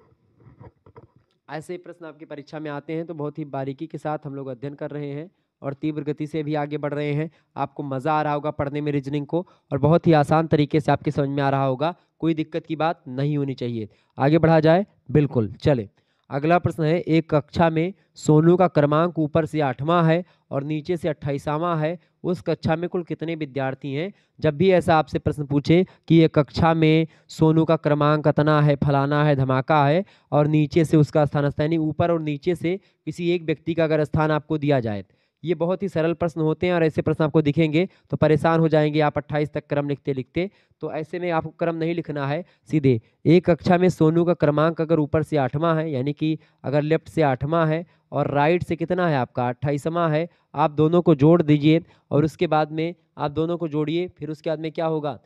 S1: ऐसे प्रश्न आपकी परीक्षा में आते हैं तो बहुत ही बारीकी के साथ हम लोग अध्ययन कर रहे हैं और तीव्र गति से भी आगे बढ़ रहे हैं। आपको मज़ा आ रहा होगा पढ़ने में रीजनिंग को, और बहुत ही आसान तरीके से आपके समझ में आ रहा होगा, कोई दिक्कत की बात नहीं होनी चाहिए। आगे बढ़ा जाए, बिल्कुल चले। अगला प्रश्न है, एक कक्षा में सोनू का क्रमांक ऊपर से 8वां है और नीचे से 28वां है, उस कक्षा में कुल कितने विद्यार्थी हैं? जब भी ऐसा आपसे प्रश्न पूछे कि ये कक्षा में सोनू का क्रमांक इतना है, फलाना है, धमाका है, और नीचे से उसका स्थान, यानी ऊपर और नीचे से किसी एक व्यक्ति का अगर स्थान आपको दिया जाए, ये बहुत ही सरल प्रश्न होते हैं और ऐसे प्रश्न आपको दिखेंगे तो परेशान हो जाएंगे आप 28 तक क्रम लिखते लिखते। तो ऐसे में आपको क्रम नहीं लिखना है, सीधे एक कक्षा में सोनू का क्रमांक अगर ऊपर से 8वां है, यानी कि अगर लेफ्ट से 8वां है और राइट से कितना है आपका 28वां है, आप दोनों को जोड़ दीजिए और उसके बाद में आप दोनों को जोड़िए, फिर उसके बाद में क्या होगा,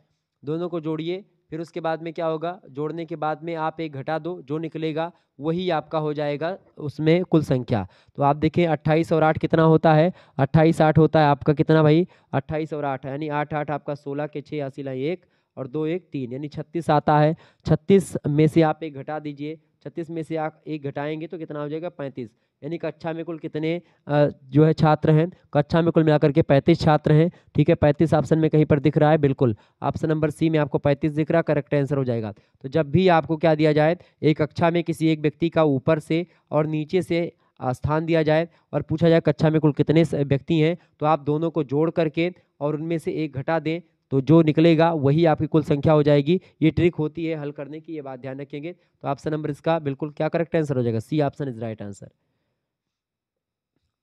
S1: दोनों को जोड़िए, फिर उसके बाद में क्या होगा, जोड़ने के बाद में आप एक घटा दो, जो निकलेगा वही आपका हो जाएगा उसमें कुल संख्या। तो आप देखें 28 और 8 कितना होता है, 28 8 होता है आपका कितना भाई, 28 और 8 यानी 8 8 आपका 16 के 6 80 1 और 2 1 3 यानी 36 आता है। 36 में से आप एक घटा दीजिए, 36 में से आप एक घटाएंगे तो कितना हो जाएगा 35, यानी कक्षा में कुल कितने जो है छात्र हैं, कक्षा में कुल मिलाकर के 35 छात्र हैं, ठीक है। 35 ऑप्शन में कहीं पर दिख रहा है, बिल्कुल ऑप्शन नंबर सी में आपको 35 दिख रहा है, करेक्ट आंसर हो जाएगा। तो जब भी आपको क्या दिया जाए, एक कक्षा में किसी एक व्यक्ति का ऊपर से और नीचे से स्थान दिया जाए और पूछा जाए कक्षा में कुल कितने व्यक्ति हैं, तो आप दोनों को जोड़ करके और उनमें से एक घटा दें, तो जो निकलेगा वही आपकी कुल संख्या हो जाएगी। ये ट्रिक होती है हल करने की, ये बात ध्यान रखेंगे। तो ऑप्शन नंबर इसका बिल्कुल क्या करेक्ट आंसर हो जाएगा, C option is right answer.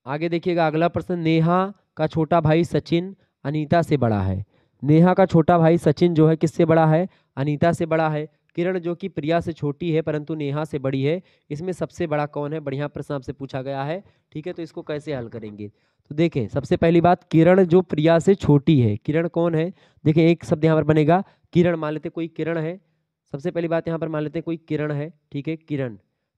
S1: आगे देखिएगा, अगला प्रश्न, नेहा का छोटा भाई सचिन अनीता से बड़ा है। नेहा का छोटा भाई सचिन जो है किससे बड़ा है, अनीता से बड़ा है। किरण जो कि प्रिया से छोटी है परंतु नेहा से बड़ी है, इसमें सबसे बड़ा कौन है? बढ़िया प्रश्न आपसे पूछा गया है, ठीक है। तो इसको कैसे हल करेंगे, तो देखें सबसे पहली बात, किरण जो प्रिया से छोटी है, किरण कौन है? देखें एक शब्द यहाँ पर बनेगा किरण, मान लेते कोई किरण है, सबसे पहली बात यहाँ पर मान लेते कोई किरण है, ठीक है, किरण।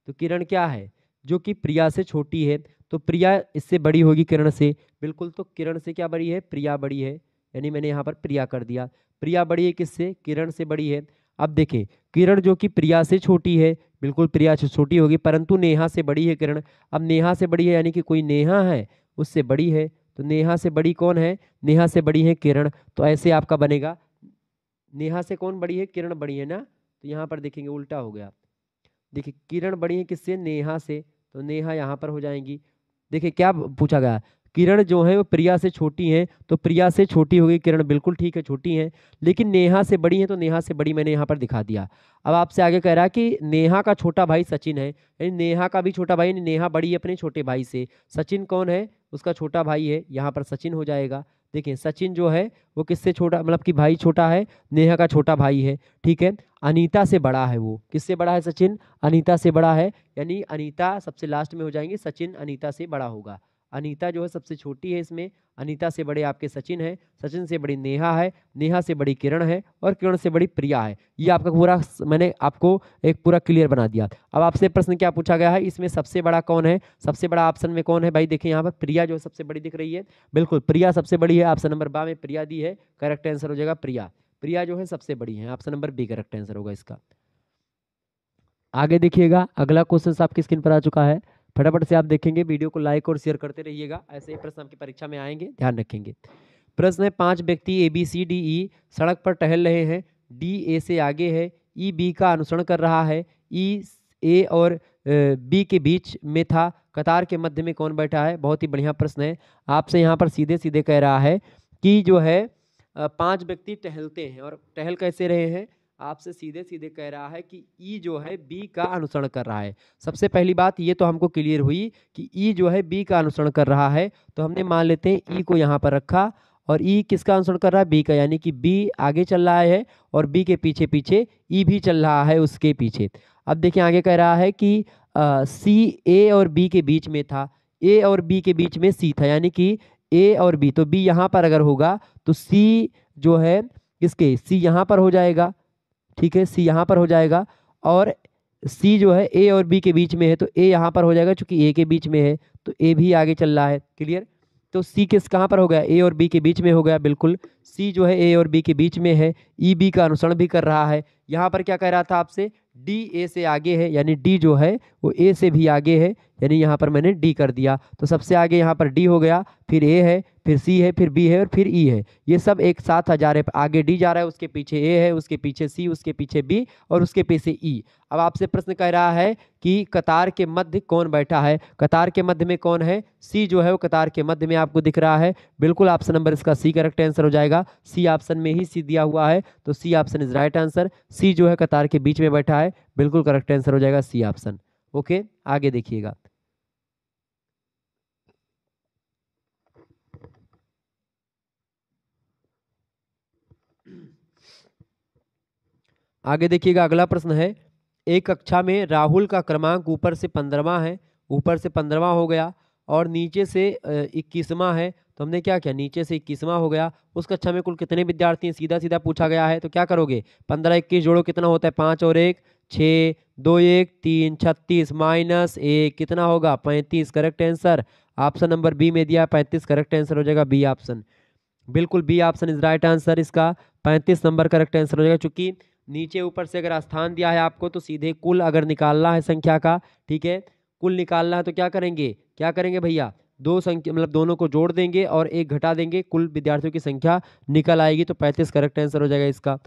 S1: तो किरण क्या है, जो कि प्रिया से छोटी है, तो प्रिया इससे बड़ी होगी किरण से, बिल्कुल। तो किरण से क्या बड़ी है, प्रिया बड़ी है, यानी मैंने यहाँ पर प्रिया कर दिया। प्रिया बड़ी है किससे, किरण से बड़ी है। अब देखें किरण जो कि प्रिया से छोटी है, बिल्कुल प्रिया से छोटी होगी, परंतु नेहा से बड़ी है किरण। अब नेहा से बड़ी है यानी कि कोई नेहा है उससे बड़ी है, तो नेहा से बड़ी कौन है, नेहा से बड़ी है किरण। तो ऐसे आपका बनेगा, नेहा से कौन बड़ी है, किरण बड़ी है ना, तो यहाँ पर देखेंगे उल्टा हो गया। देखिए किरण बड़ी है किससे, नेहा से, तो नेहा यहाँ पर हो जाएंगी। देखिए क्या पूछा गया, किरण जो है वो प्रिया से छोटी है, तो प्रिया से छोटी होगी किरण, बिल्कुल ठीक है छोटी है, लेकिन नेहा से बड़ी है, तो नेहा से बड़ी मैंने यहाँ पर दिखा दिया। अब आपसे आगे कह रहा है कि नेहा का छोटा भाई सचिन है, यानी नेहा का भी छोटा भाई, नेहा बड़ी है अपने छोटे भाई से, सचिन कौन है, उसका छोटा भाई है, यहाँ पर सचिन हो जाएगा। देखिए सचिन जो है वो किससे छोटा, मतलब कि भाई छोटा है, नेहा का छोटा भाई है, ठीक है। अनीता से बड़ा है, वो किससे बड़ा है, सचिन अनीता से बड़ा है, यानी अनीता सबसे लास्ट में हो जाएंगे, सचिन अनीता से बड़ा होगा। अनीता जो है सबसे छोटी है इसमें, अनीता से बड़े आपके सचिन है, सचिन से बड़ी नेहा है, नेहा से बड़ी किरण है और किरण से बड़ी प्रिया है। ये आपका पूरा मैंने आपको एक पूरा क्लियर बना दिया। अब आपसे प्रश्न क्या पूछा गया है, इसमें सबसे बड़ा कौन है, सबसे बड़ा ऑप्शन में कौन है भाई, देखिए यहाँ पर प्रिया जो है सबसे बड़ी दिख रही है, बिल्कुल प्रिया सबसे बड़ी है, ऑप्शन नंबर बा में प्रिया दी है, करेक्ट आंसर हो जाएगा प्रिया। प्रिया जो है सबसे बड़ी है, option number B correct answer होगा इसका। आगे देखिएगा, अगला क्वेश्चन आपकी स्क्रीन पर आ चुका है, फटाफट से आप देखेंगे, वीडियो को लाइक और शेयर करते रहिएगा, ऐसे ही प्रश्न आपकी परीक्षा में आएंगे, ध्यान रखेंगे। प्रश्न है, 5 व्यक्ति ABCDE सड़क पर टहल रहे हैं। D A से आगे है, E B का अनुसरण कर रहा है, E A और B के बीच में था, कतार के मध्य में कौन बैठा है? बहुत ही बढ़िया प्रश्न है। आपसे यहाँ पर सीधे सीधे कह रहा है कि जो है 5 व्यक्ति टहलते हैं, और टहल कैसे रहे हैं? आपसे सीधे सीधे कह रहा है कि E जो है B का अनुसरण कर रहा है। सबसे पहली बात ये तो हमको क्लियर हुई कि E जो है B का अनुसरण कर रहा है, तो हमने मान लेते हैं E को यहाँ पर रखा, और E किसका अनुसरण कर रहा है? B का, यानी कि B आगे चल रहा है और B के पीछे पीछे E भी चल रहा है उसके पीछे। अब देखिए आगे कह रहा है कि C A और B के बीच में था, A और B के बीच में C था, यानी कि A और B, तो B यहाँ पर अगर होगा तो C जो है किसके? C यहाँ पर हो जाएगा, ठीक है, C यहाँ पर हो जाएगा, और C जो है A और B के बीच में है, तो A यहाँ पर हो जाएगा, चूंकि A के बीच में है तो A भी आगे चल रहा है। क्लियर? तो C किस कहाँ पर हो गया? A और B के बीच में हो गया, बिल्कुल। C जो है A और B के बीच में है, E B का अनुसरण भी कर रहा है। यहाँ पर क्या कह रहा था आपसे? D A से आगे है, यानी D जो है वो A से भी आगे है, यानी यहाँ पर मैंने D कर दिया, तो सबसे आगे यहाँ पर D हो गया, फिर A है, फिर C है, फिर B है और फिर E है। ये सब एक साथ जा रहे हैं, आगे D जा रहा है, उसके पीछे A है, उसके पीछे C, उसके पीछे B और उसके पीछे E। अब आपसे प्रश्न कह रहा है कि कतार के मध्य कौन बैठा है? कतार के मध्य में कौन है? C जो है वो कतार के मध्य में आपको दिख रहा है, बिल्कुल ऑप्शन नंबर इसका C करेक्ट आंसर हो जाएगा। C ऑप्शन में ही C दिया हुआ है, तो C option is right answer. C जो है कतार के बीच में बैठा है, बिल्कुल करेक्ट आंसर हो जाएगा C ऑप्शन। ओके, आगे देखिएगा। आगे देखिएगा, अगला प्रश्न है, एक कक्षा में राहुल का क्रमांक ऊपर से 15वां है, ऊपर से 15वां हो गया और नीचे से 21वां है, तो हमने क्या किया? नीचे से 21वां हो गया। उस कक्षा में कुल कितने विद्यार्थी हैं? सीधा सीधा पूछा गया है, तो क्या करोगे? 15 21 जोड़ो, कितना होता है? 5 और 1 6, 2 1 3, 36 माइनस 1 कितना होगा? 35। Correct answer option number B में दिया, 35 करेक्ट आंसर हो जाएगा, बी ऑप्शन। बिल्कुल B option is right answer, इसका 35 नंबर करेक्ट आंसर हो जाएगा। चूंकि नीचे ऊपर से अगर स्थान दिया है आपको, तो सीधे कुल अगर निकालना है संख्या का, ठीक है, कुल निकालना है, तो क्या करेंगे? क्या करेंगे भैया? दो संख्या मतलब दोनों को जोड़ देंगे और एक घटा देंगे, कुल विद्यार्थियों की संख्या निकल आएगी, तो 35 करेक्ट आंसर हो जाएगा इसका।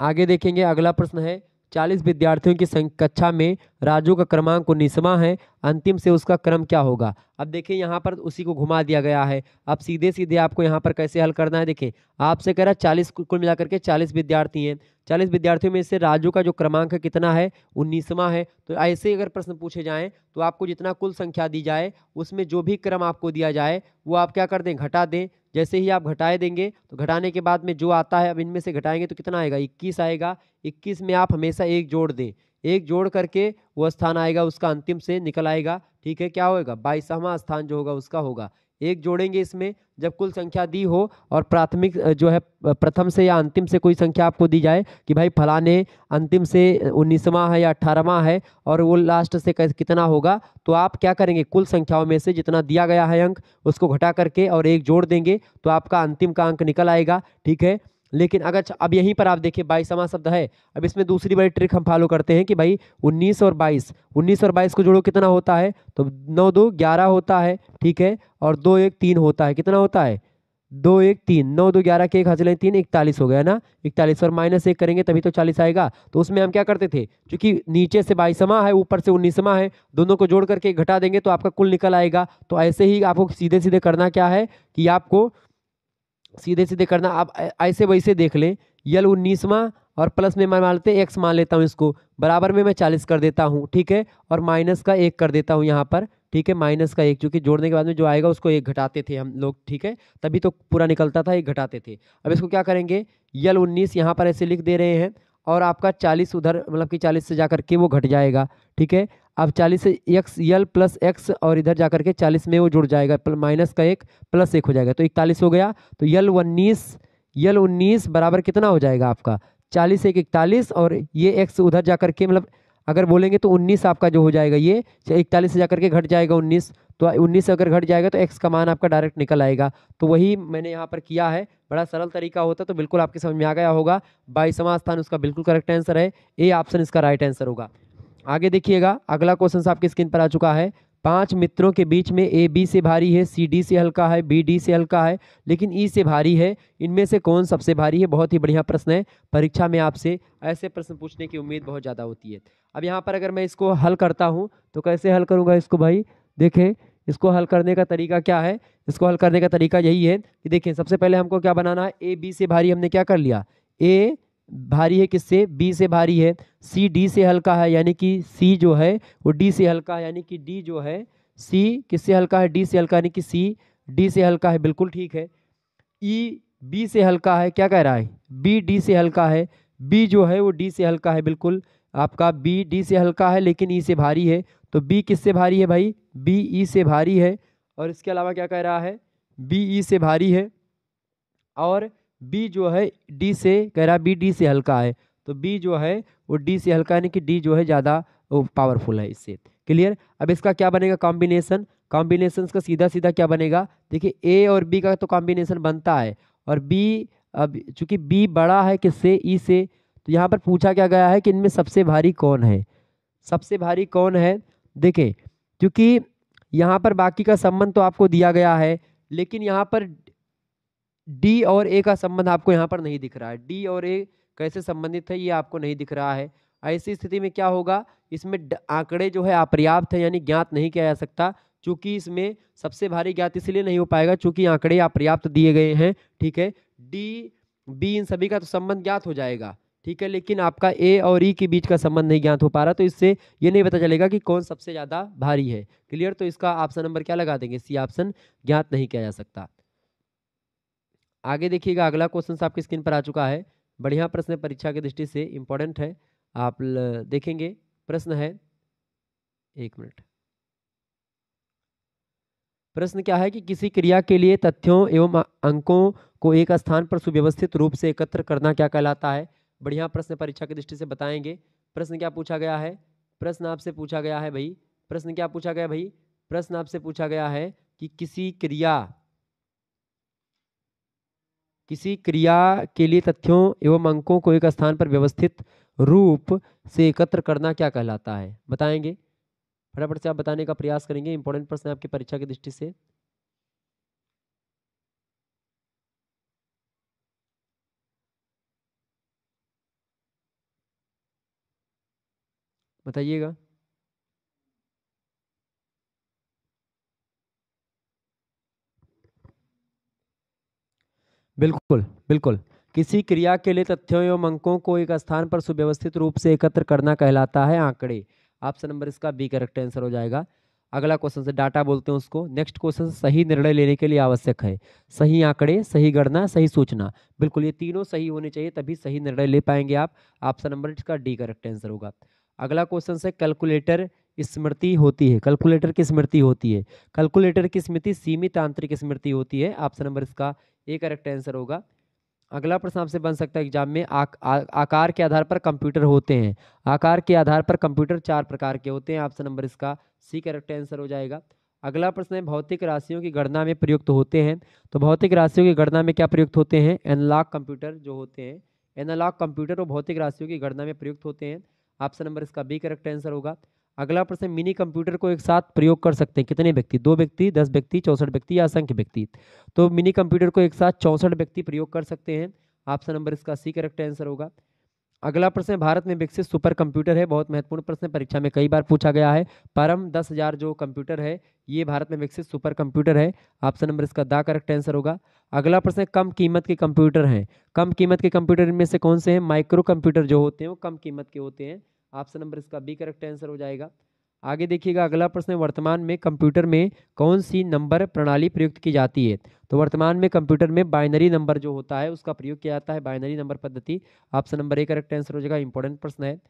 S1: आगे देखेंगे, अगला प्रश्न है, 40 विद्यार्थियों की कक्षा में राजू का क्रमांक 19वां है, अंतिम से उसका क्रम क्या होगा? अब देखिए यहाँ पर उसी को घुमा दिया गया है। अब सीधे सीधे आपको यहाँ पर कैसे हल करना है? देखिए आपसे कह रहा है 40, कुल मिलाकर के 40 विद्यार्थी हैं, 40 विद्यार्थियों में से राजू का जो क्रमांक है कितना है? 19वां है। तो ऐसे अगर प्रश्न पूछे जाएं तो आपको जितना कुल संख्या दी जाए उसमें जो भी क्रम आपको दिया जाए वो आप क्या कर दें? घटा दें। जैसे ही आप घटाए देंगे तो घटाने के बाद में जो आता है, अब इनमें से घटाएंगे तो कितना आएगा? 21 आएगा। 21 में आप हमेशा एक जोड़ दें, एक जोड़ करके वो स्थान आएगा उसका अंतिम से निकल आएगा, ठीक है। क्या होगा? 22वां स्थान जो होगा उसका होगा। एक जोड़ेंगे इसमें, जब कुल संख्या दी हो और प्राथमिक जो है प्रथम से या अंतिम से कोई संख्या आपको दी जाए कि भाई फलाने अंतिम से 19वां है या 18वां है और वो लास्ट से कितना होगा, तो आप क्या करेंगे? कुल संख्याओं में से जितना दिया गया है अंक उसको घटा करके और एक जोड़ देंगे तो आपका अंतिम का अंक निकल आएगा, ठीक है। लेकिन अगर अब यहीं पर आप देखिए 22वां शब्द है, अब इसमें दूसरी बड़ी ट्रिक हम फॉलो करते हैं कि भाई 19 और 22 को जोड़ो, कितना होता है? तो 9 2 11 होता है, ठीक है, और 2 1 3 होता है, कितना होता है? 2 1 3, 9 2 11 के 1 हासिल 3, 41 हो गया ना। 41 और माइनस 1 करेंगे तभी तो 40 आएगा। तो उसमें हम क्या करते थे, क्योंकि नीचे से 22वां है ऊपर से 19वां है, दोनों को जोड़ करके घटा देंगे तो आपका कुल निकल आएगा। तो ऐसे ही आपको सीधे सीधे करना क्या है कि आपको सीधे सीधे करना, आप ऐसे वैसे देख लें, यल 19वां और प्लस में मैं मान लेते एक्स मान लेता हूँ, इसको बराबर में मैं 40 कर देता हूँ, ठीक है, और माइनस का 1 कर देता हूँ यहाँ पर, ठीक है, माइनस का 1, क्योंकि जोड़ने के बाद में जो आएगा उसको 1 घटाते थे हम लोग, ठीक है, तभी तो पूरा निकलता था, 1 घटाते थे। अब इसको क्या करेंगे? यल 19 यहाँ पर ऐसे लिख दे रहे हैं और आपका 40 उधर मतलब कि 40 से जाकर के वो घट जाएगा, ठीक है। अब 40 से एक्स यल प्लस एक्स और इधर जाकर के 40 में वो जुड़ जाएगा, माइनस का 1 प्लस 1 हो जाएगा, तो 41 हो गया। तो यल 19 बराबर कितना हो जाएगा आपका? 40 1 41 और ये एक्स उधर जाकर के मतलब अगर बोलेंगे तो 19 आपका जो हो जाएगा, ये 41 से जाकर के घट जाएगा 19, तो 19 से अगर घट जाएगा तो एक्स का मान आपका डायरेक्ट निकल आएगा। तो वही मैंने यहाँ पर किया है, बड़ा सरल तरीका होता तो बिल्कुल आपके समझ में आ गया होगा। 22वां स्थान उसका बिल्कुल करेक्ट आंसर है, ए ऑप्शन इसका राइट आंसर होगा। आगे देखिएगा, अगला क्वेश्चन आपकी स्क्रीन पर आ चुका है। 5 मित्रों के बीच में ए बी से भारी है, सी डी से हल्का है, बी डी से हल्का है, लेकिन ई से भारी है। इनमें से कौन सबसे भारी है? बहुत ही बढ़िया प्रश्न है। परीक्षा में आपसे ऐसे प्रश्न पूछने की उम्मीद बहुत ज़्यादा होती है। अब यहाँ पर अगर मैं इसको हल करता हूँ तो कैसे हल करूँगा इसको भाई? देखें, इसको हल करने का तरीका क्या है? इसको हल करने का तरीका यही है कि देखें, सबसे पहले हमको क्या बनाना है? ए बी से भारी हमने क्या कर लिया? ए भारी है किससे? बी से भारी है। सी डी से हल्का है, यानी कि सी जो है वो डी से हल्का है, यानी कि डी जो है सी किससे हल्का है? डी से हल्का, यानी कि सी डी से हल्का है। बिल्कुल ठीक है। ई बी से हल्का है, क्या कह रहा है? बी डी से हल्का है। बी जो है वो डी से हल्का है, बिल्कुल आपका बी डी से हल्का है, लेकिन ई से भारी है। तो बी किससे भारी है भाई? बी ई से भारी है। और इसके अलावा क्या कह रहा है? बी ई से भारी है। और बी जो है डी से कह रहा है, बी डी से हल्का है। तो बी जो है वो डी से हल्का, यानी कि डी जो है ज़्यादा पावरफुल है इससे। क्लियर? अब इसका क्या बनेगा कॉम्बिनेशन? कॉम्बिनेशन का सीधा सीधा क्या बनेगा? देखिए, ए और बी का तो कॉम्बिनेशन बनता है, और बी, अब चूंकि बी बड़ा है किससे? ई से, तो यहाँ पर पूछा क्या गया है कि इनमें सबसे भारी कौन है? सबसे भारी कौन है? देखें, क्योंकि यहाँ पर बाकी का संबंध तो आपको दिया गया है, लेकिन यहाँ पर डी और ए का संबंध आपको यहाँ पर नहीं दिख रहा है। डी और ए कैसे संबंधित है ये आपको नहीं दिख रहा है। ऐसी स्थिति में क्या होगा? इसमें आंकड़े जो है अपर्याप्त है, यानी ज्ञात नहीं किया जा सकता। चूंकि इसमें सबसे भारी ज्ञात इसलिए नहीं हो पाएगा चूंकि आंकड़े अपर्याप्त दिए गए हैं। ठीक है, डी बी इन सभी का तो संबंध ज्ञात हो जाएगा, ठीक है, लेकिन आपका ए और ई के बीच का संबंध नहीं ज्ञात हो पा रहा, तो इससे ये नहीं पता चलेगा कि कौन सबसे ज़्यादा भारी है। क्लियर? तो इसका ऑप्शन नंबर क्या लगा देंगे? सी ऑप्शन, ज्ञात नहीं किया जा सकता। आगे देखिएगा, अगला क्वेश्चन आपकी स्क्रीन पर आ चुका है। बढ़िया प्रश्न है, परीक्षा की दृष्टि से इंपॉर्टेंट है। आप देखेंगे, प्रश्न है, एक मिनट। प्रश्न क्या है कि किसी क्रिया के लिए तथ्यों एवं अंकों को एक स्थान पर सुव्यवस्थित रूप से एकत्र करना क्या कहलाता है? बढ़िया प्रश्न, परीक्षा की दृष्टि से बताएंगे। प्रश्न क्या पूछा गया है? प्रश्न आपसे पूछा गया है भाई, प्रश्न क्या पूछा गया भाई? प्रश्न आपसे पूछा गया है कि किसी क्रिया के लिए तथ्यों एवं अंकों को एक स्थान पर व्यवस्थित रूप से एकत्र करना क्या कहलाता है? बताएंगे, फटाफट से आप बताने का प्रयास करेंगे। इंपॉर्टेंट प्रश्न है आपकी परीक्षा की दृष्टि से। बताइएगा। बिल्कुल बिल्कुल, किसी क्रिया के लिए तथ्यों एवं अंकों को एक स्थान पर सुव्यवस्थित रूप से एकत्र करना कहलाता है आंकड़े। ऑप्शन नंबर इसका बी करेक्ट आंसर हो जाएगा। अगला क्वेश्चन से डाटा बोलते हैं उसको। नेक्स्ट क्वेश्चन, सही निर्णय लेने के लिए आवश्यक है सही आंकड़े, सही गणना, सही सूचना। बिल्कुल, ये तीनों सही होने चाहिए, तभी सही निर्णय ले पाएंगे आप। ऑप्शन नंबर इसका डी करेक्ट आंसर होगा। अगला क्वेश्चन है, कैलकुलेटर स्मृति होती है। कैलकुलेटर की स्मृति होती है। कैलकुलेटर की स्मृति सीमित आंतरिक स्मृति होती है। ऑप्शन नंबर इसका ए करेक्ट आंसर होगा। अगला प्रश्न आपसे बन सकता है एग्जाम में, आकार के आधार पर कंप्यूटर होते हैं। आकार के आधार पर कंप्यूटर 4 प्रकार के होते हैं। ऑप्शन नंबर इसका सी करेक्ट आंसर हो जाएगा। अगला प्रश्न है, भौतिक राशियों की गणना में प्रयुक्त होते हैं। तो भौतिक राशियों की गणना में क्या प्रयुक्त होते हैं? एनालॉग कंप्यूटर जो होते हैं, एनालॉग कंप्यूटर और भौतिक राशियों की गणना में प्रयुक्त होते हैं। ऑप्शन नंबर इसका बी करेक्ट आंसर होगा। अगला प्रश्न, मिनी कंप्यूटर को एक साथ प्रयोग कर सकते हैं कितने व्यक्ति? 2 व्यक्ति, 10 व्यक्ति, 64 व्यक्ति या असंख्य व्यक्ति? तो मिनी कंप्यूटर को एक साथ 64 व्यक्ति प्रयोग कर सकते हैं। ऑप्शन नंबर इसका सी करेक्ट आंसर होगा। अगला प्रश्न, भारत में विकसित सुपर कंप्यूटर है। बहुत महत्वपूर्ण प्रश्न, परीक्षा में कई बार पूछा गया है। परम 10,000 जो कंप्यूटर है ये भारत में विकसित सुपर कंप्यूटर है। ऑप्शन नंबर इसका दा करेक्ट आंसर होगा। अगला प्रश्न, कम कीमत के कंप्यूटर हैं। कम कीमत के कंप्यूटर में से कौन से हैं? माइक्रो कंप्यूटर जो होते हैं वो कम कीमत के होते हैं। ऑप्शन नंबर इसका बी करेक्ट आंसर हो जाएगा। आगे देखिएगा, अगला प्रश्न, वर्तमान में कंप्यूटर में कौन सी नंबर प्रणाली प्रयुक्त की जाती है? तो वर्तमान में कंप्यूटर में बाइनरी नंबर जो होता है उसका प्रयोग किया जाता है, बाइनरी नंबर पद्धति। Option number A correct answer हो जाएगा। इंपॉर्टेंट प्रश्न है।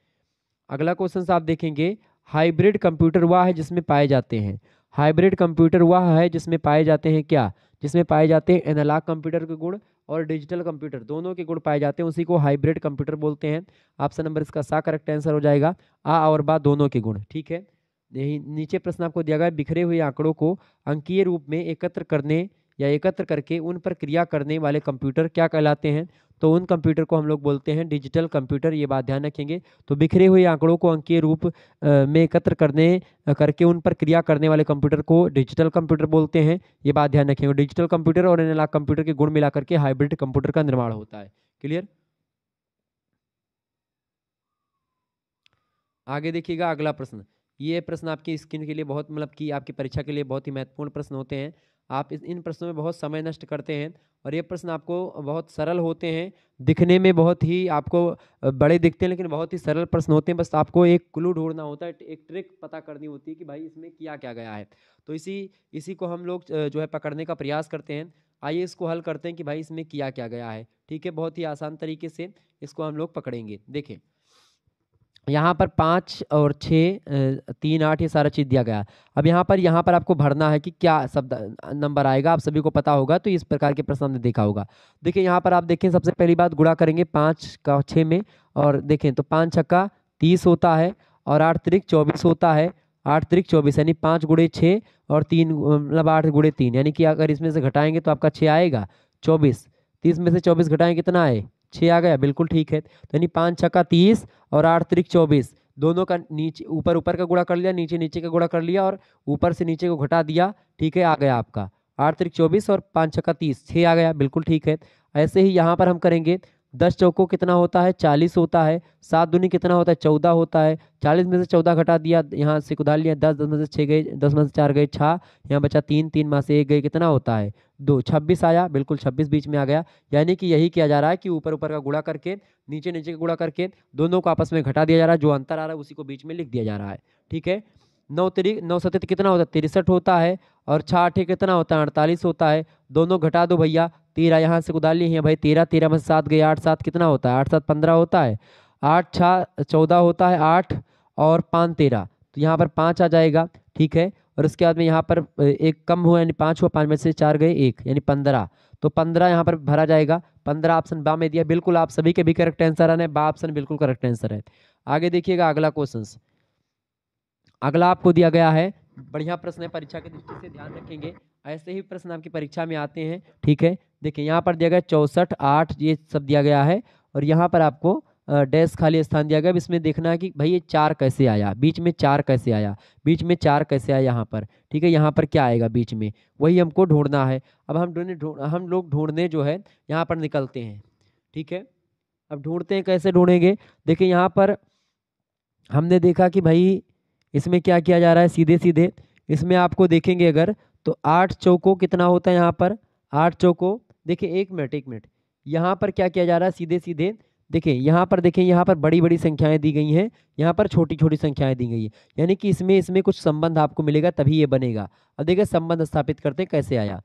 S1: अगला क्वेश्चन आप देखेंगे, हाइब्रिड कंप्यूटर वह है जिसमें पाए जाते हैं। हाइब्रिड कंप्यूटर वह है जिसमें पाए जाते हैं क्या? जिसमें पाए जाते हैं एनालॉग कंप्यूटर के गुण और डिजिटल कंप्यूटर दोनों के गुण पाए जाते हैं, उसी को हाइब्रिड कंप्यूटर बोलते हैं। ऑप्शन नंबर इसका सा करेक्ट आंसर हो जाएगा। आ और बा दोनों के गुण, ठीक है। यही नीचे प्रश्न आपको दिया गया है, बिखरे हुए आंकड़ों को अंकीय रूप में एकत्र करने या एकत्र करके उन पर क्रिया करने वाले कंप्यूटर क्या कहलाते हैं? तो उन कंप्यूटर को हम लोग बोलते हैं डिजिटल कंप्यूटर, ये बात ध्यान रखेंगे। तो बिखरे हुए आंकड़ों को अंकीय रूप में एकत्र करके उन पर क्रिया करने वाले कंप्यूटर को डिजिटल कंप्यूटर बोलते हैं, ये बात ध्यान रखेंगे। डिजिटल कंप्यूटर और एनालॉग कंप्यूटर के गुण मिलाकर के हाइब्रिड कंप्यूटर का निर्माण होता है। क्लियर? आगे देखिएगा अगला प्रश्न। ये प्रश्न आपकी स्क्रीन के लिए बहुत मतलब कि आपकी परीक्षा के लिए बहुत ही महत्वपूर्ण प्रश्न होते हैं। आप इन प्रश्नों में बहुत समय नष्ट करते हैं और ये प्रश्न आपको बहुत सरल होते हैं, दिखने में बहुत ही आपको बड़े दिखते हैं लेकिन बहुत ही सरल प्रश्न होते हैं। बस आपको एक क्लू ढूंढना होता है, एक ट्रिक पता करनी होती है कि भाई इसमें किया क्या गया है। तो इसी को हम लोग जो है पकड़ने का प्रयास करते हैं। आइए इसको हल करते हैं कि भाई इसमें किया क्या गया है। ठीक है, बहुत ही आसान तरीके से इसको हम लोग पकड़ेंगे। देखें, यहाँ पर 5 और 6 3 8 ये सारा चीज़ दिया गया। अब यहाँ पर आपको भरना है कि क्या शब्द नंबर आएगा, आप सभी को पता होगा। तो इस प्रकार के प्रश्न हमने देखा होगा। देखिए यहाँ पर आप देखें, सबसे पहली बात गुणा करेंगे 5 का 6 में, और देखें तो 5 छक्का 30 होता है और 8 त्रिक 24 होता है। 8 त्रिक 24 यानी 5 गुणे 6 और 3 मतलब 8 गुणे 3, यानी कि अगर इसमें से घटाएंगे तो आपका 6 आएगा। 24, 30 में से 24 घटाएं कितना आए? 6 आ गया, बिल्कुल ठीक है। तो यानी 5 छक्का 30 और 8 त्रिक 24, दोनों का नीचे ऊपर ऊपर का गुणा कर लिया, नीचे नीचे का गुणा कर लिया और ऊपर से नीचे को घटा दिया। ठीक है, आ गया आपका 8 त्रिक 24 और 5 छक्का 30, 6 आ गया, बिल्कुल ठीक है। ऐसे ही यहाँ पर हम करेंगे 10 चौको कितना होता है? 40 होता है। 7 दूनी कितना होता है? 14 होता है। 40 में से 14 घटा दिया, यहाँ से उधार लिया 10, 10 में से 6 गए, 10 में से 4 गए 6, यहाँ बचा 3, 3 में से 1 गए, कितना होता है? 2, 26 आया, बिल्कुल 26 बीच में आ गया। यानी कि यही किया जा रहा है कि ऊपर ऊपर का गुणा करके नीचे नीचे का गुणा करके दोनों को आपस में घटा दिया जा रहा है, जो अंतर आ रहा है उसी को बीच में लिख दिया जा रहा है। ठीक है, 9 सतत कितना होता है? 63 होता है और 6 8 कितना होता है? 48 होता है। दोनों घटा दो भैया, 13 यहाँ से उधार लिए हैं भाई, 13, 13 में से 7 गए, 8 7 कितना होता है? 8 7 15 होता है। 8 6 14 होता है, 8 और 5 13, तो यहाँ पर 5 आ जाएगा। ठीक है, और उसके बाद में यहाँ पर एक कम हुआ यानी 5 हुआ, 5 में से 4 गए 1 यानी 15, तो 15 यहाँ पर भरा जाएगा। 15 ऑप्शन बा में दिया, बिल्कुल आप सभी के भी करेक्ट आंसर है, बा ऑप्शन बिल्कुल करेक्ट आंसर है। आगे देखिएगा अगला क्वेश्चन। अगला आपको दिया गया है, बढ़िया प्रश्न है, परीक्षा की दृष्टि से ध्यान रखेंगे, ऐसे ही प्रश्न आपकी परीक्षा में आते हैं। ठीक है, देखिए यहाँ पर दिया गया 64 8 ये सब दिया गया है और यहाँ पर आपको डैश खाली स्थान दिया गया। अब इसमें देखना है कि भाई ये 4 कैसे आया, बीच में 4 कैसे आया, बीच में 4 कैसे आया यहाँ पर। ठीक है, यहाँ पर क्या आएगा बीच में, वही हमको ढूंढना है। अब हम लोग ढूंढने जो है यहाँ पर निकलते हैं। ठीक है, अब ढूंढते हैं, कैसे ढूंढेंगे? देखिए यहाँ पर हमने देखा कि भाई इसमें क्या किया जा रहा है, सीधे सीधे इसमें आपको देखेंगे अगर तो 8 चौको कितना होता है यहाँ पर? 8 चौको, देखिए एक मिनट यहाँ पर क्या किया जा रहा है, सीधे सीधे देखिए यहाँ पर, देखें यहाँ पर बड़ी बड़ी संख्याएं दी गई हैं, यहाँ पर छोटी छोटी संख्याएं दी गई है, यानी कि इसमें कुछ संबंध आपको मिलेगा तभी ये बनेगा। अब देखिए संबंध स्थापित करते हैं, कैसे आया?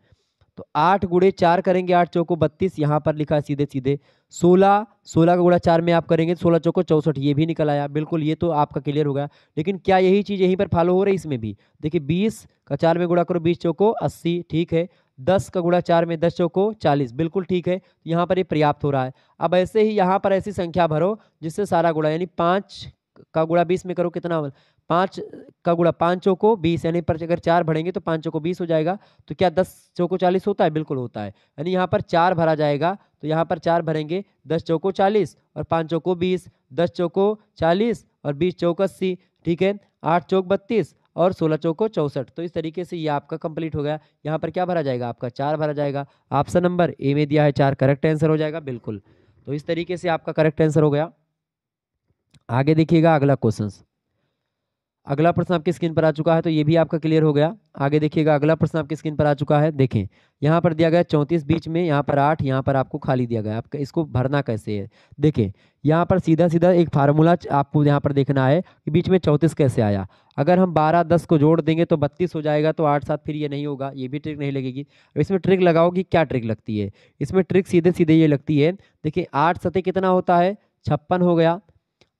S1: तो 8 गुणे 4 करेंगे, 8 चौको 32, यहाँ पर लिखा है सीधे सीधे। 16 का गुणा 4 में आप करेंगे 16 चौको 64, ये भी निकल आया, बिल्कुल ये तो आपका क्लियर हो गया। लेकिन क्या यही चीज़ यहीं पर फॉलो हो रही है? इसमें भी देखिए 20 का 4 में गुणा करो, 20 चौको 80, ठीक है। 10 का गुणा 4 में 10 चौको 40, बिल्कुल ठीक है, यहाँ पर ये पर्याप्त हो रहा है। अब ऐसे ही यहाँ पर ऐसी संख्या भरो जिससे सारा गुणा, यानी 5 का गुणा 20 में करो, कितना? 5 का गुणा 5 चौको 20, यानी पर अगर 4 भरेंगे तो 5 चौको 20 हो जाएगा। तो क्या 10 चौको 40 होता है? बिल्कुल होता है, यानी यहाँ पर 4 भरा जाएगा। तो यहाँ पर 4 भरेंगे, 10 चौको 40 और 5 चौको 20, 10 चौको 40 और 20 चौको 80, ठीक है। 8 चौक 32 और 16 चौको 64। तो इस तरीके से ये आपका कंप्लीट हो गया। यहाँ पर क्या भरा जाएगा? आपका 4 भरा जाएगा। ऑप्शन नंबर ए में दिया है 4, करेक्ट आंसर हो जाएगा, बिल्कुल। तो इस तरीके से आपका करेक्ट आंसर हो गया। आगे देखिएगा अगला क्वेश्चन। अगला प्रश्न आपकी स्क्रीन पर आ चुका है, तो ये भी आपका क्लियर हो गया। आगे देखिएगा अगला प्रश्न आपकी स्क्रीन पर आ चुका है। देखें यहाँ पर दिया गया 34, बीच में यहाँ पर 8, यहाँ पर आपको खाली दिया गया। आपका इसको भरना कैसे है? देखिए यहाँ पर सीधा सीधा एक फार्मूला आपको यहाँ पर देखना है कि बीच में 34 कैसे आया। अगर हम 12 10 को जोड़ देंगे तो 32 हो जाएगा, तो 8 7 फिर ये नहीं होगा, ये भी ट्रिक नहीं लगेगी। इसमें ट्रिक लगाओगी, क्या ट्रिक लगती है इसमें? ट्रिक सीधे सीधे ये लगती है, देखिए 8 सतह कितना होता है? 56 हो गया।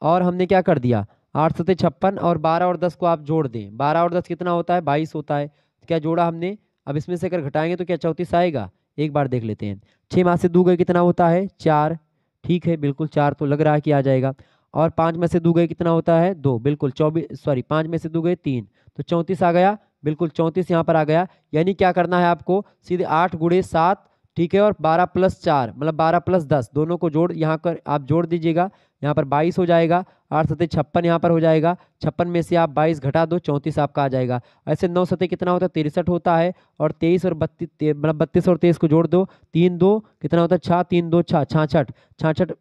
S1: और हमने क्या कर दिया? 8 सतह 56 और 12 और 10 को आप जोड़ दें, 12 और 10 कितना होता है? 22 होता है। क्या जोड़ा हमने? अब इसमें से अगर घटाएंगे तो क्या 34 आएगा? एक बार देख लेते हैं। 6 में से 2 गए कितना होता है? 4, ठीक है, बिल्कुल 4 तो लग रहा है कि आ जाएगा। और 5 में से 2 गए कितना होता है? 2, बिल्कुल 5 में से 2 गए 3, तो 34 आ गया, बिल्कुल 34 यहाँ पर आ गया। यानी क्या करना है आपको? सीधे 8 गुणे 7 ठीक है, और 12 + 4 मतलब 12 + 10 दोनों को जोड़ यहाँ कर आप जोड़ दीजिएगा। यहाँ पर 22 हो जाएगा, 8 सते 56 यहाँ पर हो जाएगा। 56 में से आप 22 घटा दो, 34 आपका आ जाएगा। ऐसे 9 सते कितना होता है, 63 होता है। और 23 और 32 मतलब 32 और 23 को जोड़ दो, 3 2 कितना होता है, 6 3 2 6 66 66।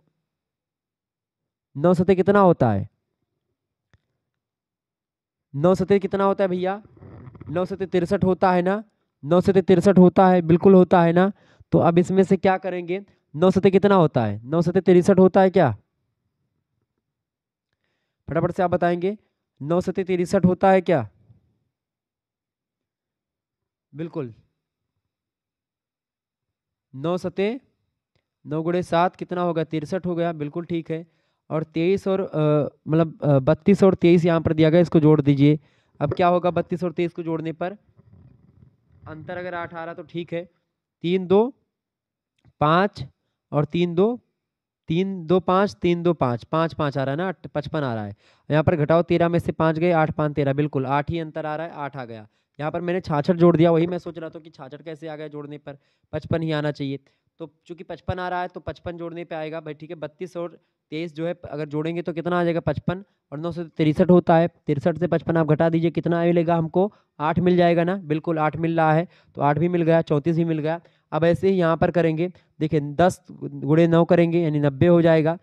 S1: 9 सते कितना होता है, 9 सते कितना होता है भैया, 9 सते 63 होता है ना, 9 सते 63 होता है, बिल्कुल होता है ना। तो अब इसमें से क्या करेंगे, 9 सते कितना होता है, 9 सते 63 होता है क्या, फटाफट से आप बताएंगे। 9 सते 63 होता है क्या, बिल्कुल। 9 सते 9 गुणे 7 कितना होगा, 63 हो गया, बिल्कुल ठीक है। और 23 और मतलब 32 और 23 यहाँ पर दिया गया, इसको जोड़ दीजिए। अब क्या होगा, 32 और 23 को जोड़ने पर अंतर अगर 8 आ रहा तो ठीक है। 3 2 5 और 3 2 3 2 5 3 2 5 5 5 आ रहा है ना, 55 आ रहा है। यहाँ पर घटाओ, 13 में से 5 गए, 8 5 13, बिल्कुल 8 ही अंतर आ रहा है, 8 आ गया। यहाँ पर मैंने 66 जोड़ दिया, वही मैं सोच रहा था कि 66 कैसे आ गया जोड़ने पर, 55 ही आना चाहिए। तो चूंकि 55 आ रहा है तो 55 जोड़ने पे आएगा भाई, ठीक है। 32 और 23 जो है अगर जोड़ेंगे तो कितना आ जाएगा, 55। और 9 से 63 होता है, 63 से 55 आप घटा दीजिए, कितना मिलेगा हमको, 8 मिल जाएगा ना, बिल्कुल 8 मिल रहा है। तो 8 भी मिल गया, 34 भी मिल गया। अब ऐसे ही यहाँ पर करेंगे, देखिए 10 गुणे 9 करेंगे यानी 90 हो जाएगा।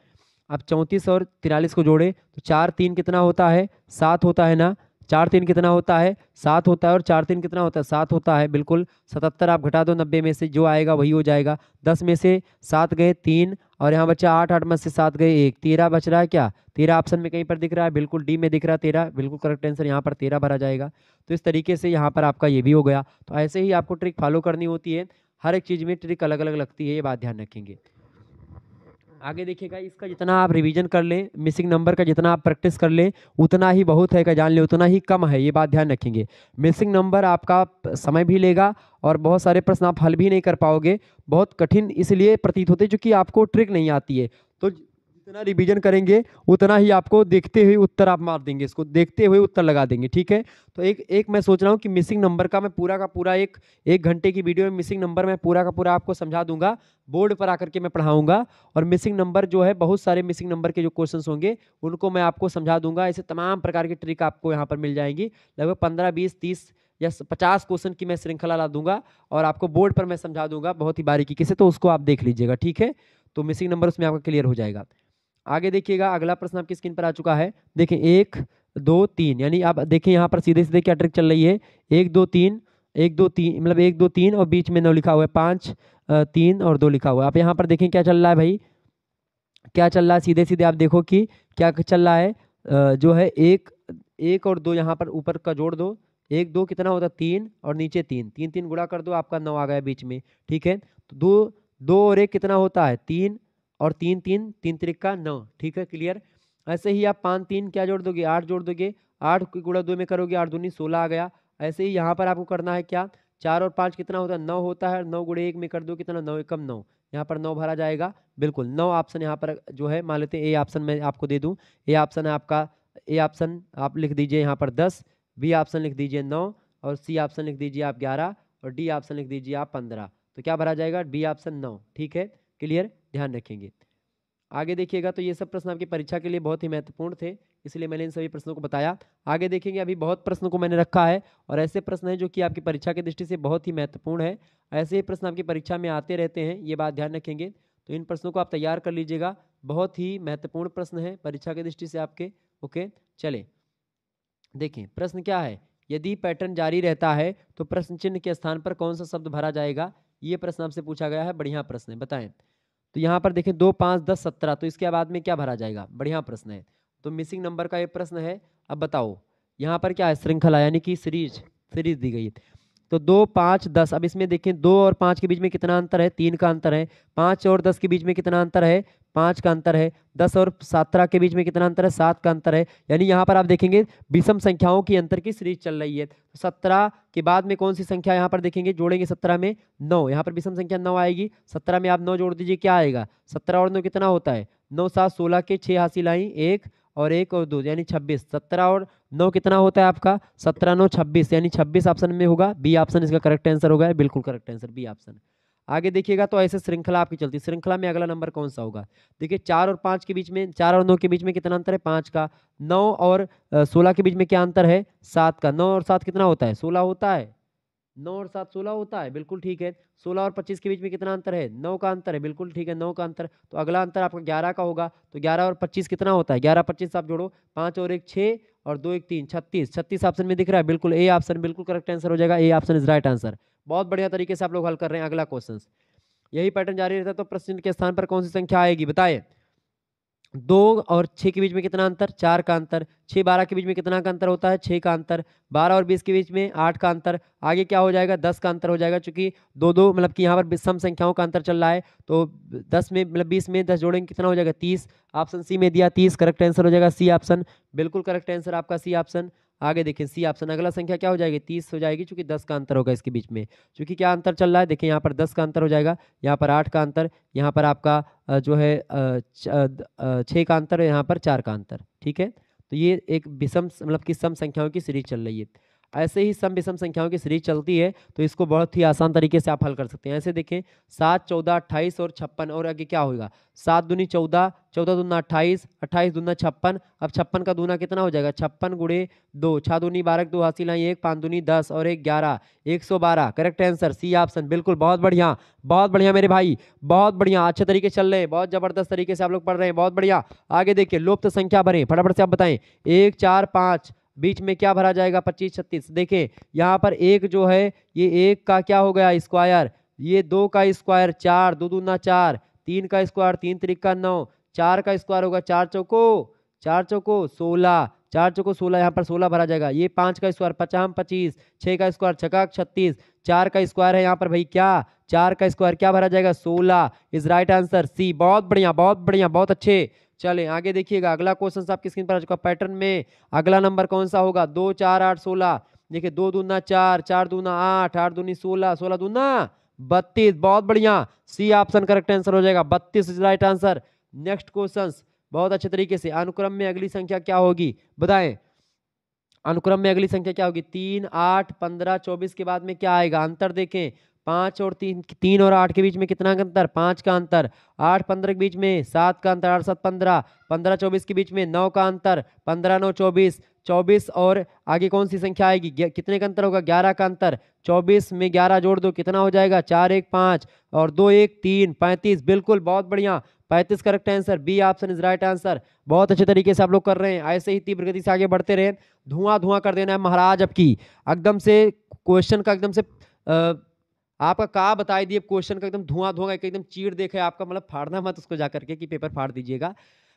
S1: अब 34 और 43 को जोड़े तो 4 3 कितना होता है, 7 होता है ना, 4 3 कितना होता है, 7 होता है। और 4 3 कितना होता है, 7 होता है, बिल्कुल। 77 आप घटा दो 90 में से, जो आएगा वही हो जाएगा। 10 में से 7 गए 3, और यहाँ बचा 8, 8 में से 7 गए 1, 13 बच रहा है क्या, 13 ऑप्शन में कहीं पर दिख रहा है, बिल्कुल डी में दिख रहा है 13, बिल्कुल करेक्ट आंसर यहाँ पर 13 भरा जाएगा। तो इस तरीके से यहाँ पर आपका ये भी हो गया। तो ऐसे ही आपको ट्रिक फॉलो करनी होती है, हर एक चीज़ में ट्रिक अलग अलग लगती है, ये बात ध्यान रखेंगे। आगे देखिएगा, इसका जितना आप रिवीजन कर लें, मिसिंग नंबर का जितना आप प्रैक्टिस कर लें उतना ही बहुत है, का जान लें उतना ही कम है, ये बात ध्यान रखेंगे। मिसिंग नंबर आपका समय भी लेगा और बहुत सारे प्रश्न आप हल भी नहीं कर पाओगे, बहुत कठिन इसलिए प्रतीत होते हैं क्योंकि आपको ट्रिक नहीं आती है। तो जितना रिवीजन करेंगे उतना ही आपको देखते हुए उत्तर आप मार देंगे, इसको देखते हुए उत्तर लगा देंगे, ठीक है। तो एक एक मैं सोच रहा हूँ कि मिसिंग नंबर का मैं पूरा का पूरा एक घंटे की वीडियो में मिसिंग नंबर मैं पूरा का पूरा आपको समझा दूंगा, बोर्ड पर आकर के मैं पढ़ाऊंगा। और मिसिंग नंबर जो है, बहुत सारे मिसिंग नंबर के जो क्वेश्चंस होंगे उनको मैं आपको समझा दूंगा। ऐसे तमाम प्रकार की ट्रिक आपको यहाँ पर मिल जाएंगी, लगभग 15 20 30 या 50 क्वेश्चन की मैं श्रृंखला ला दूंगा और आपको बोर्ड पर मैं समझा दूंगा बहुत ही बारीकी से, तो उसको आप देख लीजिएगा, ठीक है। तो मिसिंग नंबर उसमें आपका क्लियर हो जाएगा। आगे देखिएगा, अगला प्रश्न आपकी स्क्रीन पर आ चुका है। देखें 1 2 3, यानी आप देखें यहाँ पर सीधे सीधे क्या ट्रिक चल रही है, 1 2 3 1 2 3 मतलब 1 2 3 और बीच में 9 लिखा हुआ है, 5 3 और 2 लिखा हुआ है। आप यहाँ पर देखें क्या चल रहा है भाई, क्या चल रहा है, सीधे सीधे आप देखो कि क्या चल रहा है। जो है एक एक और 2 यहाँ पर ऊपर का जोड़ दो, 1 2 कितना होता है 3 और नीचे 3 3 3 गुणा कर दो, आपका 9 आ गया बीच में, ठीक है। तो 2 2 और 1 कितना होता है 3, और 3 3 3 त्रिका 9, ठीक है, क्लियर। ऐसे ही आप 5 3 क्या जोड़ दोगे, 8 जोड़ दोगे, 8 की गुणा 2 में करोगे, 8 दूनी 16 आ गया। ऐसे ही यहाँ पर आपको करना है क्या, 4 और 5 कितना होता है 9 होता है, 9 गुणे 1 में कर दो कितना, 9 एकम 9, यहाँ पर 9 भरा जाएगा, बिल्कुल 9 ऑप्शन यहाँ पर जो है, मान लेते हैं ए ऑप्शन मैं आपको दे दूँ, ए ऑप्शन है आपका, ए ऑप्शन आप लिख दीजिए यहाँ पर 10, बी ऑप्शन लिख दीजिए 9, और सी ऑप्शन लिख दीजिए आप 11, और डी ऑप्शन लिख दीजिए आप 15। तो क्या भरा जाएगा, बी ऑप्शन 9, ठीक है, क्लियर, ध्यान रखेंगे। आगे देखिएगा, तो ये सब प्रश्न आपकी परीक्षा के लिए बहुत ही महत्वपूर्ण थे, इसलिए मैंने इन सभी प्रश्नों को बताया। आगे देखेंगे, अभी बहुत प्रश्नों को मैंने रखा है और ऐसे प्रश्न हैं जो कि आपकी परीक्षा की दृष्टि से बहुत ही महत्वपूर्ण है। ऐसे ही प्रश्न आपकी परीक्षा में आते रहते हैं, ये बात ध्यान रखेंगे। तो इन प्रश्नों को आप तैयार कर लीजिएगा, बहुत ही महत्वपूर्ण प्रश्न है परीक्षा की दृष्टि से आपके। ओके, चले देखें प्रश्न क्या है, यदि पैटर्न जारी रहता है तो प्रश्न चिन्ह के स्थान पर कौन सा शब्द भरा जाएगा, ये प्रश्न आपसे पूछा गया है, बढ़िया प्रश्न है, बताएं। तो यहाँ पर देखें 2 5 10 17, तो इसके बाद में क्या भरा जाएगा, बढ़िया प्रश्न है। तो मिसिंग नंबर का ये प्रश्न है। अब बताओ यहाँ पर क्या है, श्रृंखला यानी कि सीरीज सीरीज दी गई है। तो 2 5 10, अब इसमें देखें 2 और 5 के बीच में कितना अंतर है, 3 का अंतर है। 5 और 10 के बीच में कितना अंतर है, 5 का अंतर है। 10 और 17 के बीच में कितना अंतर है, 7 का अंतर है। यानी यहाँ पर आप देखेंगे विषम संख्याओं की अंतर की सीरीज चल रही है। तो 17 के बाद में कौन सी संख्या यहाँ पर देखेंगे, जोड़ेंगे 17 में 9, यहाँ पर विषम संख्या 9 आएगी। 17 में आप 9 जोड़ दीजिए, क्या आएगा, 17 और 9 कितना होता है, 9 7 16 के 6 हासिल आई, 1 और 1 और 2 यानी 26। 17 और 9 कितना होता है आपका, 17 9 26, यानी 26 ऑप्शन में होगा, बी ऑप्शन इसका करेक्ट आंसर होगा, बिल्कुल करेक्ट आंसर बी ऑप्शन। आगे देखिएगा तो ऐसे श्रृंखला आपकी चलती है। श्रृंखला में अगला नंबर कौन सा होगा? देखिए 4 और 5 के बीच में, 4 और 9 के बीच में कितना अंतर है? 5 का। 9 और 16 के बीच में क्या अंतर है? 7 का। 9 और 7 कितना होता है? 16 होता है। 9 और 7 16 होता है, बिल्कुल ठीक है। 16 और 25 के बीच में कितना अंतर है? 9 का अंतर है, बिल्कुल ठीक है, 9 का अंतर। तो अगला अंतर आपका 11 का होगा। तो 11 और 25 कितना होता है? 11 25 आप जोड़ो, 5 और 1 6 और 2 1 3, 36। 36 ऑप्शन में दिख रहा है, बिल्कुल ए ऑप्शन बिल्कुल करेक्ट आंसर हो जाएगा। A option is right answer. बहुत बढ़िया तरीके से आप लोग हल कर रहे हैं। अगला क्वेश्चन, यही पैटर्न जारी रहता है तो प्रश्न के स्थान पर कौन सी संख्या आएगी? बताए। 2 और 6 के बीच में कितना अंतर? 4 का अंतर। 6 12 के बीच में कितना का अंतर होता है? 6 का अंतर। 12 और 20 के बीच में 8 का अंतर। आगे क्या हो जाएगा? 10 का अंतर हो जाएगा, क्योंकि दो दो मतलब कि यहाँ पर सम संख्याओं का अंतर चल रहा है। तो 10 में मतलब 20 में 10 जोड़ेंगे कितना हो जाएगा? 30। ऑप्शन सी में दिया 30, करेक्ट आंसर हो जाएगा सी ऑप्शन, बिल्कुल करेक्ट आंसर आपका सी ऑप्शन। आगे देखिए सी ऑप्शन, अगला संख्या क्या हो जाएगी? 30 हो जाएगी, क्योंकि 10 का अंतर होगा इसके बीच में। क्योंकि क्या अंतर चल रहा है? देखिए यहाँ पर 10 का अंतर हो जाएगा, यहाँ पर 8 का अंतर, यहाँ पर आपका जो है 6 का अंतर है, यहाँ पर 4 का अंतर। ठीक है, तो ये एक विषम मतलब कि सम संख्याओं की सीरीज चल रही है। ऐसे ही सम विषम संख्याओं की सीरीज चलती है तो इसको बहुत ही आसान तरीके से आप हल कर सकते हैं। ऐसे देखें 7 14 28 और 56, और आगे क्या होगा? 7 दूनी 14, 14 दूना 28, 28 दूना 56। अब 56 का दूना कितना हो जाएगा? 56 गुणे 2, 6 दूनी 12, 2 हासिल आई 1, 5 दूनी 10 और 1 11, 112। करेक्ट आंसर सी ऑप्शन, बिल्कुल बहुत बढ़िया, बहुत बढ़िया मेरे भाई, बहुत बढ़िया, अच्छे तरीके से चल रहे हैं, बहुत जबरदस्त तरीके से आप लोग पढ़ रहे हैं, बहुत बढ़िया। आगे देखिए लुप्त संख्या भरें, फटाफट से आप बताएं। 1 4 5 बीच में क्या भरा जाएगा? 25 36। देखें यहाँ पर एक जो है ये एक का क्या हो गया? स्क्वायर। ये 2 का स्क्वायर 4, 2 दूना 4, 3 का स्क्वायर 3 त्रिका 9, 4 का स्क्वायर होगा 4 चौको 16, 4 चौको 16, यहाँ पर 16 भरा जाएगा। ये 5 का स्क्वायर 50 25, 6 का स्क्वायर 6 36, 4 का स्क्वायर है यहाँ पर भाई क्या? 4 का स्क्वायर क्या भरा जाएगा? 16 इज राइट आंसर सी। बहुत बढ़िया, बहुत बढ़िया, बहुत अच्छे। चलें आगे देखिएगा, अगला क्वेश्चन आपकी स्क्रीन पर आ चुका। पैटर्न में अगला नंबर कौन सा होगा? 2 4 8 16। देखिए 2 दूना 4, 4 दूना 8, 8 दूनी 16, 16 दूना 32। बहुत बढ़िया, सी ऑप्शन करेक्ट आंसर हो जाएगा, 32 is right answer. Next question बहुत अच्छे तरीके से, अनुक्रम में अगली संख्या क्या होगी? बताएं। अनुक्रम में अगली संख्या क्या होगी? 3 8 15 24 के बाद में क्या आएगा? अंतर देखें, 5 और 3, 3 और 8 के बीच में कितना का अंतर? 5 का अंतर। 8 15 के बीच में 7 का अंतर, 8 7 15, 15 24 के बीच में 9 का अंतर, 15 9 24, 24 और आगे कौन सी संख्या आएगी? कितने का अंतर होगा? 11 का अंतर। 24 में 11 जोड़ दो, कितना हो जाएगा? 4 1 5 और 2 1 3, 35। बिल्कुल बहुत बढ़िया, 35 correct answer, B option is right answer. बहुत अच्छे तरीके से आप लोग कर रहे हैं, ऐसे ही तीव्र गति से आगे बढ़ते रहे। धुआं धुआं कर देना है महाराज। अब की एकदम से क्वेश्चन का एकदम से आपका का बताई दिए, क्वेश्चन का एकदम धुआं धुआं एकदम चीड़ देखे आपका, मतलब फाड़ना मत उसको जाकर के कि पेपर फाड़ दीजिएगा।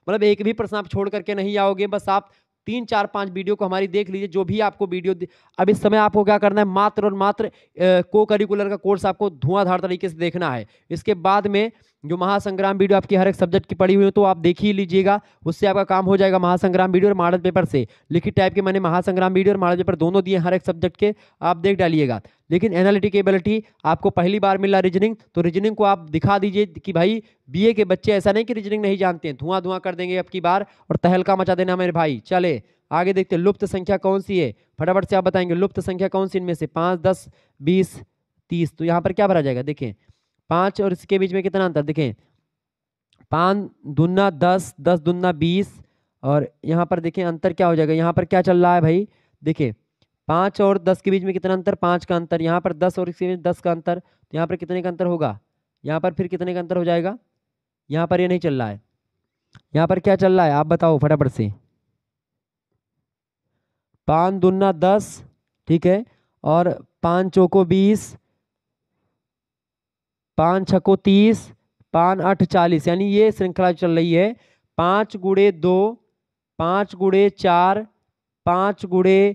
S1: मतलब एक भी प्रश्न आप छोड़ करके नहीं आओगे, बस आप 3 4 5 वीडियो को हमारी देख लीजिए। जो भी आपको वीडियो अब इस समय आपको क्या करना है? मात्र और मात्र को करिकुलर का कोर्स आपको धुआंधार तरीके से देखना है। इसके बाद में जो महासंग्राम वीडियो आपकी हर एक सब्जेक्ट की पड़ी हुई है तो आप देख ही लीजिएगा, उससे आपका काम हो जाएगा। महासंग्राम वीडियो और मॉडल पेपर से लिखित टाइप के मैंने महासंग्राम वीडियो और मॉडल पेपर दोनों दिए हर एक सब्जेक्ट के, आप देख डालिएगा। लेकिन एनालिटिक एबिलिटी आपको पहली बार मिला रीजनिंग, तो रीजनिंग को आप दिखा दीजिए कि भाई बीए के बच्चे ऐसा नहीं कि रीजनिंग नहीं जानते हैं, धुआं धुआं कर देंगे अब की बार और तहलका मचा देना मेरे भाई। चले आगे देखते हैं, लुप्त संख्या कौन सी है? फटाफट से आप बताएंगे लुप्त संख्या कौन सी इनमें से? 5 10 20 30। तो यहाँ पर क्या भरा जाएगा? देखें 5 और इसके बीच में कितना अंतर? देखें 5 दूना 10, 10 दूना 20 और यहाँ पर देखें अंतर क्या हो जाएगा? यहाँ पर क्या चल रहा है भाई? देखिए 5 और 10 के बीच में कितना अंतर? 5 का अंतर। यहाँ पर 10 और इसके बीच 10 का अंतर, तो यहाँ पर कितने का अंतर होगा? यहाँ पर फिर कितने का अंतर हो जाएगा? यहाँ पर ये नहीं चल रहा है, यहाँ पर क्या चल रहा है आप बताओ फटाफट से। 5 दूना 10, ठीक है, और 5 चौको 20, 5 छको 30, 5 8 40, यानी ये श्रृंखला चल रही है। 5 गुणे 2, 5 गुणे 4, 5 गुणे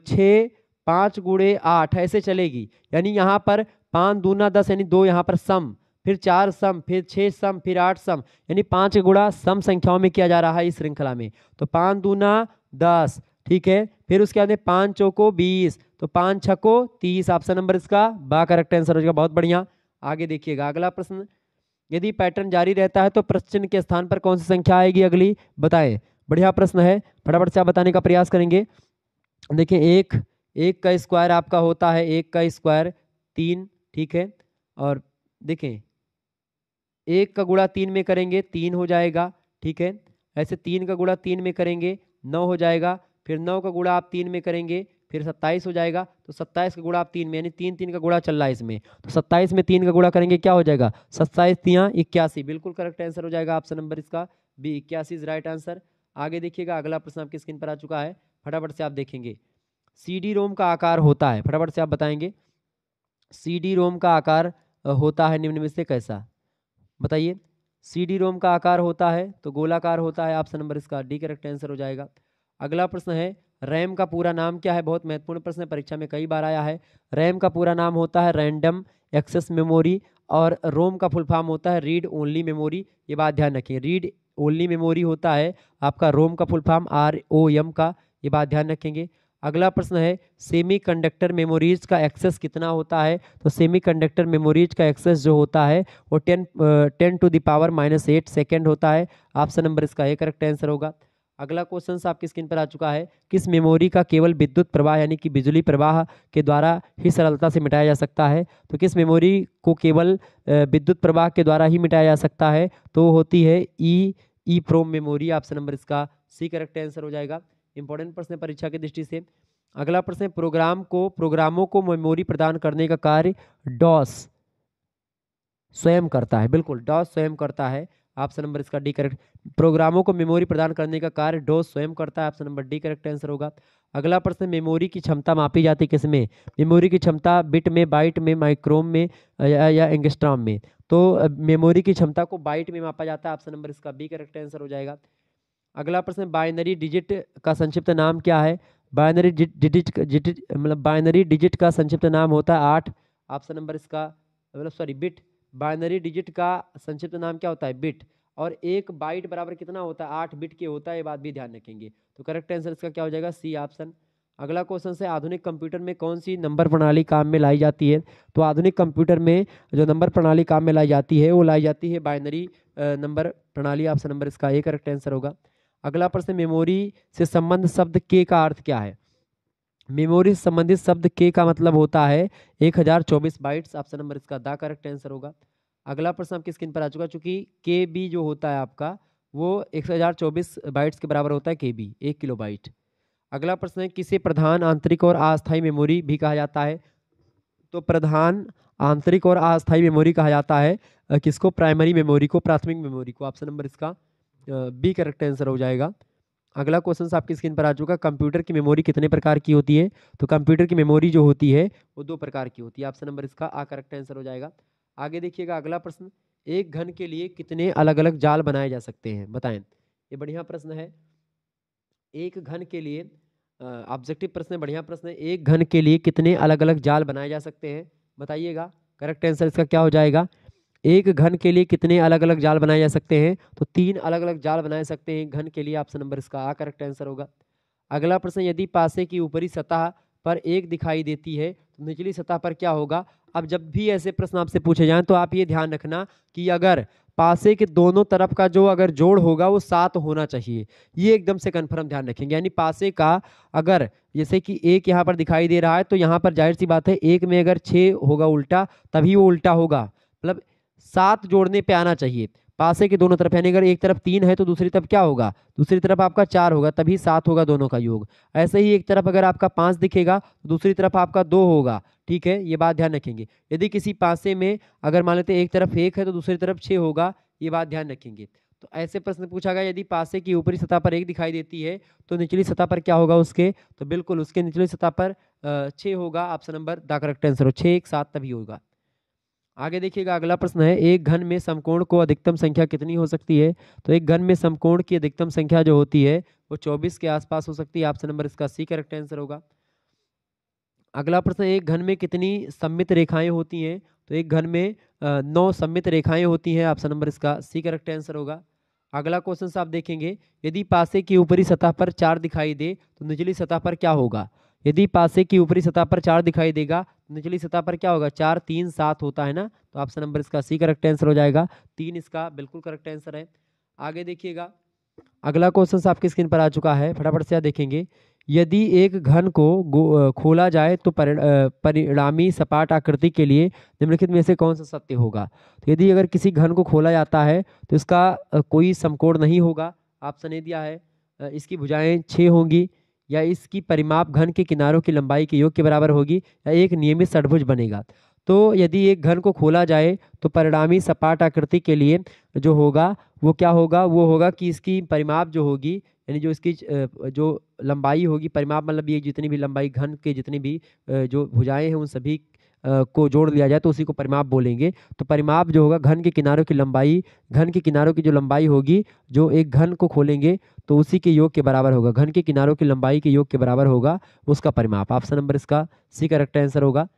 S1: 6, 5 गुणे 8, ऐसे चलेगी। यानी यहाँ पर 5 दूना 10 यानी 2 यहाँ पर सम, फिर 4 सम, फिर 6 सम, फिर 8 सम, यानी 5 गुणा सम संख्याओं में किया जा रहा है इस श्रृंखला में। तो 5 दूना 10, ठीक है, फिर उसके बाद 5 चौको 20, तो 5 छको 30, ऑप्शन नंबर इसका बा करेक्ट आंसर हो जाएगा। बहुत बढ़िया, आगे देखिएगा अगला प्रश्न। यदि पैटर्न जारी रहता है तो प्रश्न के स्थान पर कौन सी संख्या आएगी अगली? बताएं। बढ़िया प्रश्न है, फटाफट से आप बताने का प्रयास करेंगे। देखिए एक का स्क्वायर आपका होता है, 1 का स्क्वायर 3, ठीक है, और देखें 1 का गुणा 3 में करेंगे 3 हो जाएगा, ठीक है। ऐसे 3 का गुणा 3 में करेंगे 9 हो जाएगा, फिर 9 का गुणा आप 3 में करेंगे फिर 27 हो जाएगा। तो 27 का गुणा आप 3 में, यानी 3 3 का गुणा चल रहा है इसमें, तो 27 में 3 का गुणा करेंगे क्या हो जाएगा, 27 3 81, बिल्कुल करेक्ट आंसर हो जाएगा ऑप्शन नंबर इसका बी, 81 इज राइट आंसर। आगे देखिएगा अगला प्रश्न आपकी स्क्रीन पर आ चुका है, फटाफट से आप देखेंगे। CD रोम का आकार होता है, फटाफट से आप बताएंगे CD रोम का आकार होता है निम्न में से कैसा, बताइए। CD रोम का आकार होता है तो गोलाकार होता है, ऑप्शन नंबर इसका डी करेक्ट आंसर हो जाएगा। अगला प्रश्न है रैम का पूरा नाम क्या है, बहुत महत्वपूर्ण प्रश्न है, परीक्षा में कई बार आया है। रैम का पूरा नाम होता है रैंडम एक्सेस मेमोरी, और रोम का फुल फॉर्म होता है रीड ओनली मेमोरी, ये बात ध्यान रखिए। रीड ओनली मेमोरी होता है आपका रोम का फुल फॉर्म ROM का, ये बात ध्यान रखेंगे। अगला प्रश्न है सेमीकंडक्टर मेमोरीज का एक्सेस कितना होता है, तो सेमीकंडक्टर मेमोरीज का एक्सेस जो होता है वो 10⁻⁻8 सेकेंड होता है, ऑप्शन नंबर इसका ए करेक्ट आंसर होगा। अगला क्वेश्चन आपकी स्क्रीन पर आ चुका है, किस मेमोरी का केवल विद्युत प्रवाह यानी कि बिजली प्रवाह के द्वारा ही सरलता से मिटाया जा सकता है, तो किस मेमोरी को केवल विद्युत प्रवाह के द्वारा ही मिटाया जा सकता है, तो होती है ई प्रोम मेमोरी, ऑप्शन नंबर इसका सी करेक्ट आंसर हो जाएगा। इंपॉर्टेंट प्रश्न है परीक्षा की दृष्टि से। अगला प्रश्न है प्रोग्रामों को मेमोरी प्रदान करने का कार्य डॉस स्वयं करता है, बिल्कुल डॉस स्वयं करता है, ऑप्शन नंबर इसका डी करेक्ट। प्रोग्रामों को मेमोरी प्रदान करने का कार्य डॉस स्वयं करता है, option number D correct answer होगा। अगला प्रश्न मेमोरी की क्षमता मापी जाती है किसमें, मेमोरी की क्षमता बिट में, बाइट में, माइक्रोम में या एंगस्ट्रॉम में, तो मेमोरी की क्षमता को बाइट में मापा जाता है, ऑप्शन नंबर इसका बी करेक्ट आंसर हो जाएगा। अगला प्रश्न बाइनरी डिजिट का संक्षिप्त नाम क्या है, बाइनरी डिजिट मतलब बाइनरी डिजिट का संक्षिप्त नाम होता है 8, ऑप्शन नंबर इसका मतलब सॉरी बिट, बाइनरी डिजिट का संक्षिप्त नाम क्या होता है बिट, और एक बाइट बराबर कितना होता है 8 बिट के होता है, ये बात भी ध्यान रखेंगे। तो करेक्ट आंसर इसका क्या हो जाएगा सी ऑप्शन। अगला क्वेश्चन से आधुनिक कंप्यूटर में कौन सी नंबर प्रणाली काम में लाई जाती है, तो आधुनिक कंप्यूटर में जो नंबर प्रणाली काम में लाई जाती है वो लाई जाती है बाइनरी नंबर प्रणाली, ऑप्शन नंबर इसका ए करेक्ट आंसर होगा। अगला प्रश्न मेमोरी से संबंध शब्द के का अर्थ क्या है, मेमोरी से संबंधित शब्द के का मतलब होता है 1024 बाइट्स, ऑप्शन नंबर इसका द करेक्ट आंसर होगा। अगला प्रश्न आपकी स्क्रीन पर आ चुका, चूंकि के बी जो होता है आपका वो 1024 बाइट्स के बराबर होता है के बी, 1 किलो बाइट। अगला प्रश्न है किसे प्रधान आंतरिक और अस्थायी मेमोरी भी कहा जाता है, तो प्रधान आंतरिक और अस्थायी मेमोरी कहा जाता है किसको, प्राइमरी मेमोरी को, प्राथमिक मेमोरी को, ऑप्शन नंबर इसका बी करेक्ट आंसर हो जाएगा। अगला क्वेश्चन आपकी स्क्रीन पर आ चुका, कंप्यूटर की मेमोरी कितने प्रकार की होती है, तो कंप्यूटर की मेमोरी जो होती है वो 2 प्रकार की होती है, ऑप्शन नंबर इसका आ करेक्ट आंसर हो जाएगा। आगे देखिएगा अगला प्रश्न, एक घन के लिए कितने अलग अलग जाल बनाए जा सकते हैं, बताएं। ये बढ़िया प्रश्न है, एक घन के लिए ऑब्जेक्टिव प्रश्न है, बढ़िया प्रश्न है, एक घन के लिए कितने अलग अलग जाल बनाए जा सकते हैं, बताइएगा। करेक्ट आंसर इसका क्या हो जाएगा, एक घन के लिए कितने अलग अलग जाल बनाए जा सकते हैं, तो 3 अलग अलग जाल बनाए सकते हैं घन के लिए, ऑप्शन नंबर इसका आ करेक्ट आंसर होगा। अगला प्रश्न, यदि पासे की ऊपरी सतह पर 1 दिखाई देती है तो निचली सतह पर क्या होगा। अब जब भी ऐसे प्रश्न आपसे पूछे जाएं तो आप ये ध्यान रखना कि अगर पासे के दोनों तरफ का जो अगर जोड़ होगा वो 7 होना चाहिए, ये एकदम से कन्फर्म ध्यान रखेंगे। यानी पासे का अगर जैसे कि 1 यहाँ पर दिखाई दे रहा है तो यहाँ पर जाहिर सी बात है 1 में अगर 6 होगा उल्टा तभी वो उल्टा होगा, मतलब 7 जोड़ने पे आना चाहिए पासे के दोनों तरफ, यानी अगर एक तरफ 3 है तो दूसरी तरफ क्या होगा, दूसरी तरफ आपका 4 होगा, तभी 7 होगा दोनों का योग। ऐसे ही एक तरफ अगर आपका 5 दिखेगा तो दूसरी तरफ आपका 2 होगा, ठीक है, ये बात ध्यान रखेंगे। यदि किसी पासे में अगर मान लेते एक तरफ 1 है तो दूसरी तरफ 6 होगा, ये बात ध्यान रखेंगे। तो ऐसे प्रश्न पूछा गया, यदि पासे की ऊपरी सतह पर 1 दिखाई देती है तो निचली सतह पर क्या होगा उसके, तो बिल्कुल उसके निचली सतह पर 6 होगा, option number the correct answer हो, 6 1 7 तभी होगा। आगे देखिएगा अगला प्रश्न है, एक घन में समकोण को अधिकतम संख्या कितनी हो सकती है, तो एक घन में समकोण की अधिकतम संख्या जो होती है वो 24 के आसपास हो सकती है, ऑप्शन नंबर इसका सी करेक्ट आंसर होगा। अगला प्रश्न, एक घन में कितनी सममित रेखाएं होती हैं, तो एक घन में 9 सममित रेखाएं होती हैं, ऑप्शन नंबर इसका सी करेक्ट आंसर होगा। अगला क्वेश्चन आप देखेंगे, यदि पासे की ऊपरी सतह पर 4 दिखाई दे तो निचली सतह पर क्या होगा, यदि पासे की ऊपरी सतह पर 4 दिखाई देगा तो निचली सतह पर क्या होगा, 4 3 7 होता है ना, तो ऑप्शन नंबर इसका सी करेक्ट आंसर हो जाएगा, 3 इसका बिल्कुल करेक्ट आंसर है। आगे देखिएगा अगला क्वेश्चन आपकी स्क्रीन पर आ चुका है, फटाफट से आप देखेंगे, यदि एक घन को खोला जाए तो परिणामी सपाट आकृति के लिए निम्नलिखित में से कौन सा सत्य होगा। तो यदि अगर किसी घन को खोला जाता है तो इसका कोई समकोण नहीं होगा। ऑप्शन ए दिया है इसकी भुजाएं 6 होंगी, या इसकी परिमाप घन के किनारों की लंबाई के योग के बराबर होगी, या एक नियमित षट्भुज बनेगा। तो यदि एक घन को खोला जाए तो परिणामी सपाट आकृति के लिए जो होगा वो क्या होगा, वो होगा कि इसकी परिमाप जो होगी, यानी जो इसकी जो लंबाई होगी, परिमाप मतलब ये जितनी भी लंबाई घन के जितनी भी जो भुजाएं हैं उन सभी को जोड़ लिया जाए तो उसी को परिमाप बोलेंगे। तो परिमाप जो होगा घन के किनारों की लंबाई, घन के किनारों की जो लंबाई होगी जो एक घन को खोलेंगे तो उसी के योग के बराबर होगा, घन के किनारों की लंबाई के योग के बराबर होगा उसका परिमाप। ऑप्शन नंबर इसका सी करेक्ट आंसर होगा।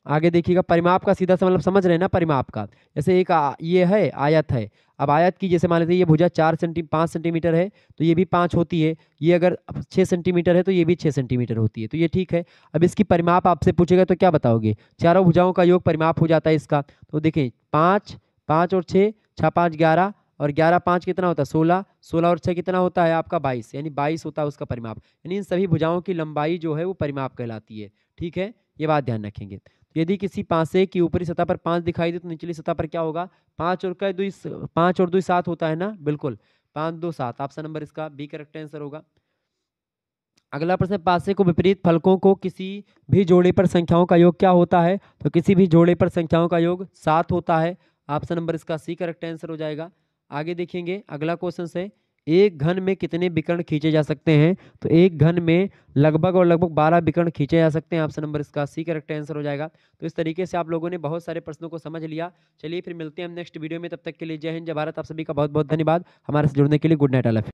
S1: आगे देखिएगा, परिमाप का सीधा सा मतलब समझ रहे हैं ना, परिमाप का जैसे एक ये है आयत है। अब आयत की जैसे मान लेते हैं ये भुजा 5 सेंटीमीटर है तो ये भी 5 होती है, ये अगर 6 सेंटीमीटर है तो ये भी 6 सेंटीमीटर होती है, तो ये ठीक है। अब इसकी परिमाप आपसे पूछेगा तो क्या बताओगे, चारों भुजाओं का योग परिमाप हो जाता है इसका। तो देखें 5 5 और 6 6 5 11 और 11 5 कितना होता है 16, 16 और 6 कितना होता है आपका 22, यानी 22 होता है उसका परिमाप। यानी इन सभी भुजाओं की लंबाई जो है वो परिमाप कहलाती है। ठीक है, ये बात ध्यान रखेंगे। यदि किसी पासे की ऊपरी सतह पर 5 दिखाई दे तो निचली सतह पर क्या होगा, 5 और 2 7 होता है ना, बिल्कुल 5 2 7। ऑप्शन नंबर इसका बी करेक्ट आंसर होगा। अगला प्रश्न, पासे को विपरीत फलकों को किसी भी जोड़े पर संख्याओं का योग क्या होता है। तो किसी भी जोड़े पर संख्याओं का योग 7 होता है। ऑप्शन नंबर इसका सी करेक्ट आंसर हो जाएगा। आगे देखेंगे, अगला क्वेश्चन है, एक घन में कितने विकर्ण खींचे जा सकते हैं। तो एक घन में लगभग 12 विकर्ण खींचे जा सकते हैं। ऑप्शन नंबर इसका सी करेक्ट आंसर हो जाएगा। तो इस तरीके से आप लोगों ने बहुत सारे प्रश्नों को समझ लिया। चलिए फिर मिलते हैं हम नेक्स्ट वीडियो में, तब तक के लिए जय हिंद जय भारत। आप सभी का बहुत बहुत धन्यवाद हमारे से जुड़ने के लिए। Good night, all of you.